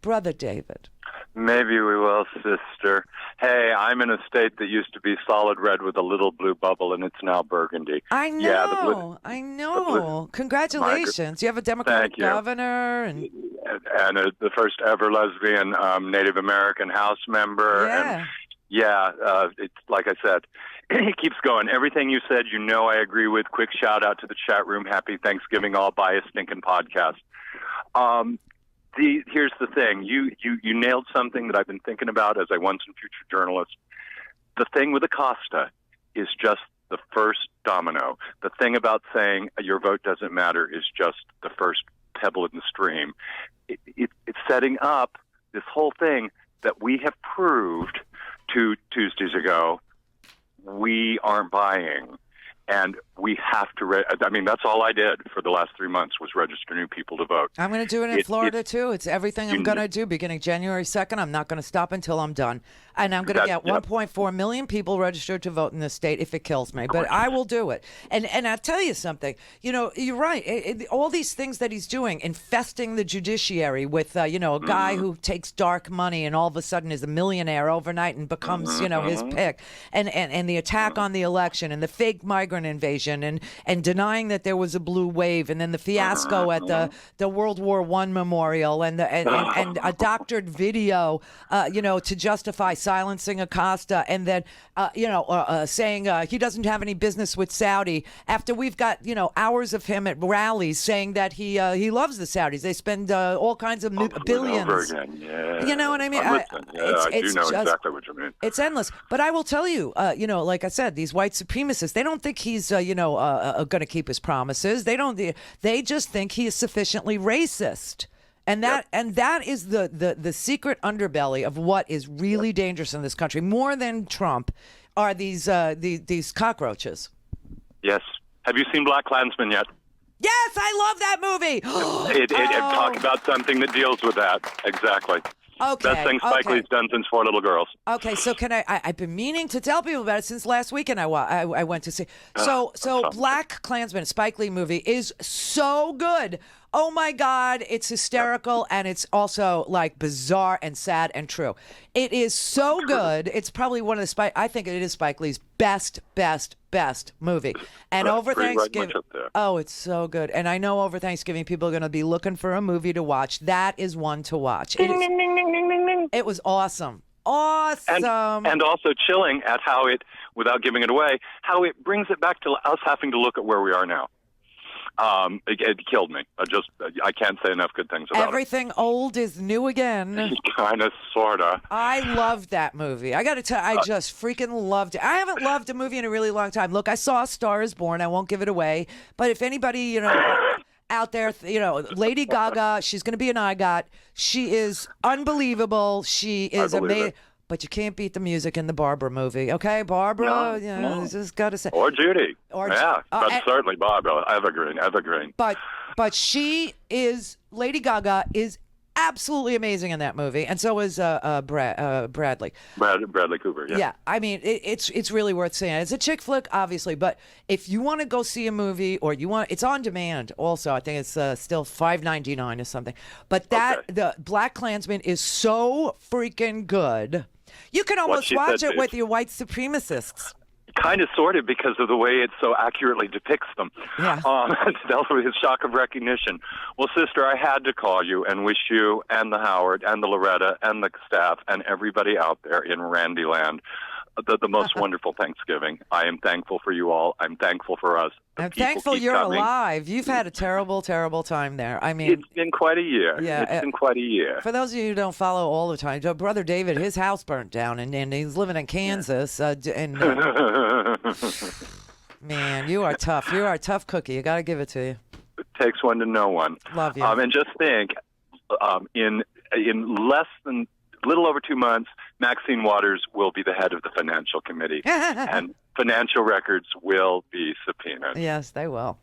[SPEAKER 8] Brother David.
[SPEAKER 14] Maybe we will, sister. Hey, I'm in a state that used to be solid red with a little blue bubble, and it's now burgundy.
[SPEAKER 8] I know. Yeah, I know. Congratulations. You have a Democratic governor. And
[SPEAKER 14] the first ever lesbian Native American House member.
[SPEAKER 8] Yeah.
[SPEAKER 14] And it's like I said, it keeps going. Everything you said, I agree with. Quick shout out to the chat room. Happy Thanksgiving, all biased stinking podcast. Here's the thing. You nailed something that I've been thinking about as a once and future journalist. The thing with Acosta is just the first domino. The thing about saying your vote doesn't matter is just the first pebble in the stream. It's setting up this whole thing that we have proved 2 Tuesdays ago we aren't buying. And we have to, that's all I did for the last 3 months was register new people to vote.
[SPEAKER 8] I'm going to do it in Florida, too. It's everything I'm going to do beginning January 2nd. I'm not going to stop until I'm done. And I'm going to get 1.4 million people registered to vote in this state if it kills me. But I will do it. And I'll tell you something. You're right. All these things that he's doing, infesting the judiciary with, a guy who takes dark money and all of a sudden is a millionaire overnight and becomes, his pick. And the attack on the election and the fake migrant immigrant invasion and denying that there was a blue wave, and then the fiasco at the World War I memorial and a doctored video, to justify silencing Acosta, and then saying he doesn't have any business with Saudi after we've got hours of him at rallies saying that he loves the Saudis. They spend all kinds of billions.
[SPEAKER 14] Over again. Yeah.
[SPEAKER 8] You know what I mean?
[SPEAKER 14] I do know exactly what you mean.
[SPEAKER 8] It's endless. But I will tell you, like I said, these white supremacists, they don't think he's, going to keep his promises. They just think he is sufficiently racist. And that is the secret underbelly of what is really dangerous in this country, more than Trump, are these cockroaches.
[SPEAKER 14] Yes. Have you seen Black Klansman yet?
[SPEAKER 8] Yes, I love that movie.
[SPEAKER 14] It talks about something that deals with that. Exactly.
[SPEAKER 8] Okay.
[SPEAKER 14] Best thing Spike Lee's done since Four Little Girls.
[SPEAKER 8] Okay, so can I've been meaning to tell people about it since last weekend. I went to see. So Black Klansman, Spike Lee movie, is so good. Oh my God, it's hysterical, and it's also like bizarre and sad and true. It is so good. It's probably one of I think it is Spike Lee's best movie. And over Thanksgiving, it's so good. And I know over Thanksgiving people are going to be looking for a movie to watch. That is one to watch. It was awesome. Awesome.
[SPEAKER 14] And also chilling at how it, without giving it away, how it brings it back to us having to look at where we are now. It killed me. I can't say enough good things about
[SPEAKER 8] Everything old is new again.
[SPEAKER 14] Kind of, sort of.
[SPEAKER 8] I loved that movie. I got to tell you, I just freaking loved it. I haven't loved a movie in a really long time. Look, I saw A Star is Born. I won't give it away. But if anybody, out there, Lady Gaga, she's going to be an EGOT. She is unbelievable. She is amazing. But you can't beat the music in the Barbara movie, okay? Barbara, just got to say.
[SPEAKER 14] Or Judy. But certainly Barbara. Evergreen.
[SPEAKER 8] But she is, Lady Gaga is absolutely amazing in that movie, and so is Bradley. Bradley Cooper, yeah. Yeah, I mean, it's really worth seeing. It's a chick flick, obviously, but if you want to go see a movie, or it's on demand also. I think it's still $5.99 or something. But the Black Klansman is so freaking good. You can almost watch it with your white supremacists.
[SPEAKER 14] Kind of, sort of, because of the way it so accurately depicts them.
[SPEAKER 8] Yeah.
[SPEAKER 14] That was his shock of recognition. Well, sister, I had to call you and wish you and the Howard and the Loretta and the staff and everybody out there in Randy Land the most wonderful Thanksgiving. I am thankful for you all. I'm thankful for us.
[SPEAKER 8] I'm thankful you're alive. You've had a terrible, terrible time there. I mean,
[SPEAKER 14] it's been quite a year.
[SPEAKER 8] Yeah,
[SPEAKER 14] it's been quite a year.
[SPEAKER 8] For those of you who don't follow all the time, Brother David, his house burnt down, and he's living in Kansas. Man, you are tough. You are a tough cookie. You got to give it to you.
[SPEAKER 14] It takes one to know one.
[SPEAKER 8] Love you.
[SPEAKER 14] And just think, in less than little over 2 months, Maxine Waters will be the head of the Financial Committee, and financial records will be subpoenaed.
[SPEAKER 8] Yes, they will.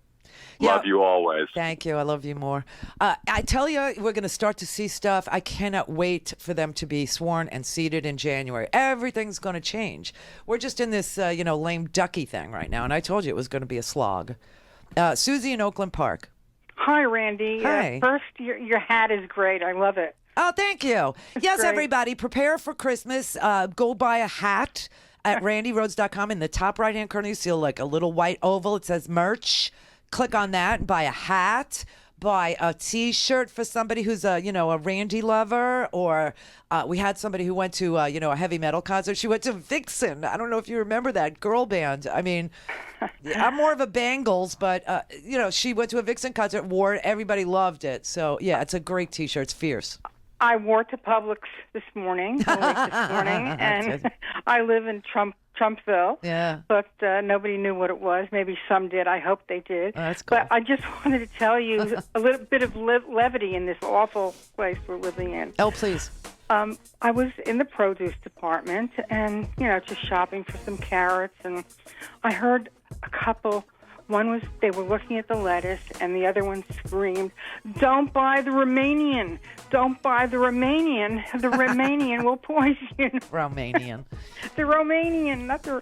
[SPEAKER 14] Love you always.
[SPEAKER 8] Thank you. I love you more. I tell you, we're going to start to see stuff. I cannot wait for them to be sworn and seated in January. Everything's going to change. We're just in this, lame ducky thing right now, and I told you it was going to be a slog. Susie in Oakland Park.
[SPEAKER 15] Hi, Randy.
[SPEAKER 8] Hi.
[SPEAKER 15] First, your hat is great. I love it.
[SPEAKER 8] Oh, thank you. Yes,
[SPEAKER 15] great.
[SPEAKER 8] everybody, prepare for Christmas. Go buy a hat at RandiRhodes.com. In the top right-hand corner, you see like a little white oval. It says merch. Click on that and buy a hat. Buy a T-shirt for somebody who's a Randy lover, or we had somebody who went to a heavy metal concert. She went to Vixen. I don't know if you remember that girl band. I mean, I'm more of a Bangles, but she went to a Vixen concert, wore it. Everybody loved it. So yeah, it's a great T-shirt. It's fierce.
[SPEAKER 15] I wore it to Publix this morning, and I live in Trumpville.
[SPEAKER 8] Yeah.
[SPEAKER 15] But nobody knew what it was. Maybe some did. I hope they did.
[SPEAKER 8] Oh, that's cool.
[SPEAKER 15] But I just wanted to tell you a little bit of levity in this awful place we're living in.
[SPEAKER 8] Oh, please.
[SPEAKER 15] I was in the produce department and, just shopping for some carrots, and I heard a couple. One was, they were looking at the lettuce, and the other one screamed, "Don't buy the Romanian! Don't buy the Romanian! The Romanian will poison you!"
[SPEAKER 8] Romanian.
[SPEAKER 15] The Romanian, not the...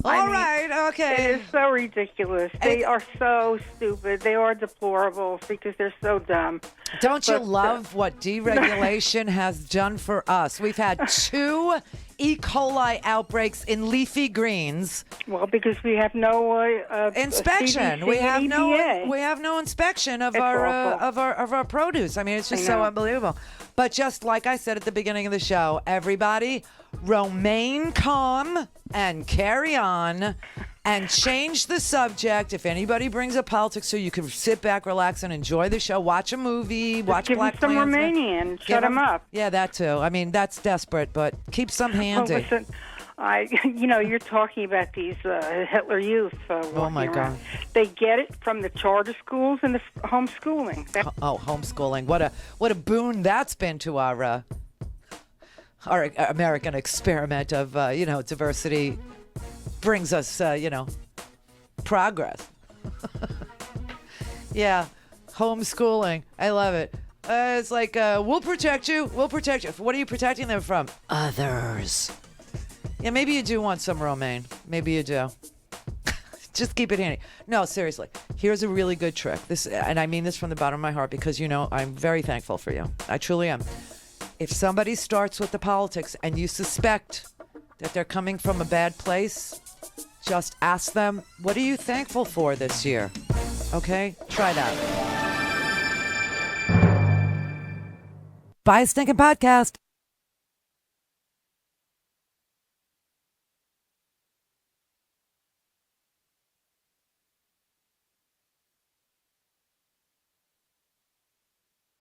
[SPEAKER 8] All right, okay.
[SPEAKER 15] It is so ridiculous. They are so stupid. They are deplorable because they're so dumb.
[SPEAKER 8] Don't you love what deregulation has done for us? We've had 2 E. coli outbreaks in leafy greens.
[SPEAKER 15] Well, because we have no
[SPEAKER 8] inspection.
[SPEAKER 15] CDC
[SPEAKER 8] We have
[SPEAKER 15] and
[SPEAKER 8] no
[SPEAKER 15] EPA.
[SPEAKER 8] inspection of
[SPEAKER 15] It's
[SPEAKER 8] of our produce. I mean, it's just so unbelievable. But just like I said at the beginning of the show, everybody remain calm and carry on and change the subject. If anybody brings up politics, so you can sit back, relax, and enjoy the show, watch a movie, watch
[SPEAKER 15] give
[SPEAKER 8] Black
[SPEAKER 15] them some
[SPEAKER 8] Klansman.
[SPEAKER 15] Romanian. Shut them up.
[SPEAKER 8] Yeah, that too. I mean, that's desperate, but keep some handy.
[SPEAKER 15] Well, listen, you're talking about these Hitler Youth.
[SPEAKER 8] Oh my God!
[SPEAKER 15] Around. They get it from the charter schools and the homeschooling.
[SPEAKER 8] Homeschooling! What a boon that's been to our American experiment of diversity. Brings us progress. Yeah, homeschooling. I love it. It's like we'll protect you. We'll protect you. What are you protecting them from? Others. Yeah, maybe you do want some romaine. Maybe you do. Just keep it handy. No, seriously. Here's a really good trick. And I mean this from the bottom of my heart because I'm very thankful for you. I truly am. If somebody starts with the politics and you suspect that they're coming from a bad place, just ask them, what are you thankful for this year? Okay? Try that. Buy a stinking podcast.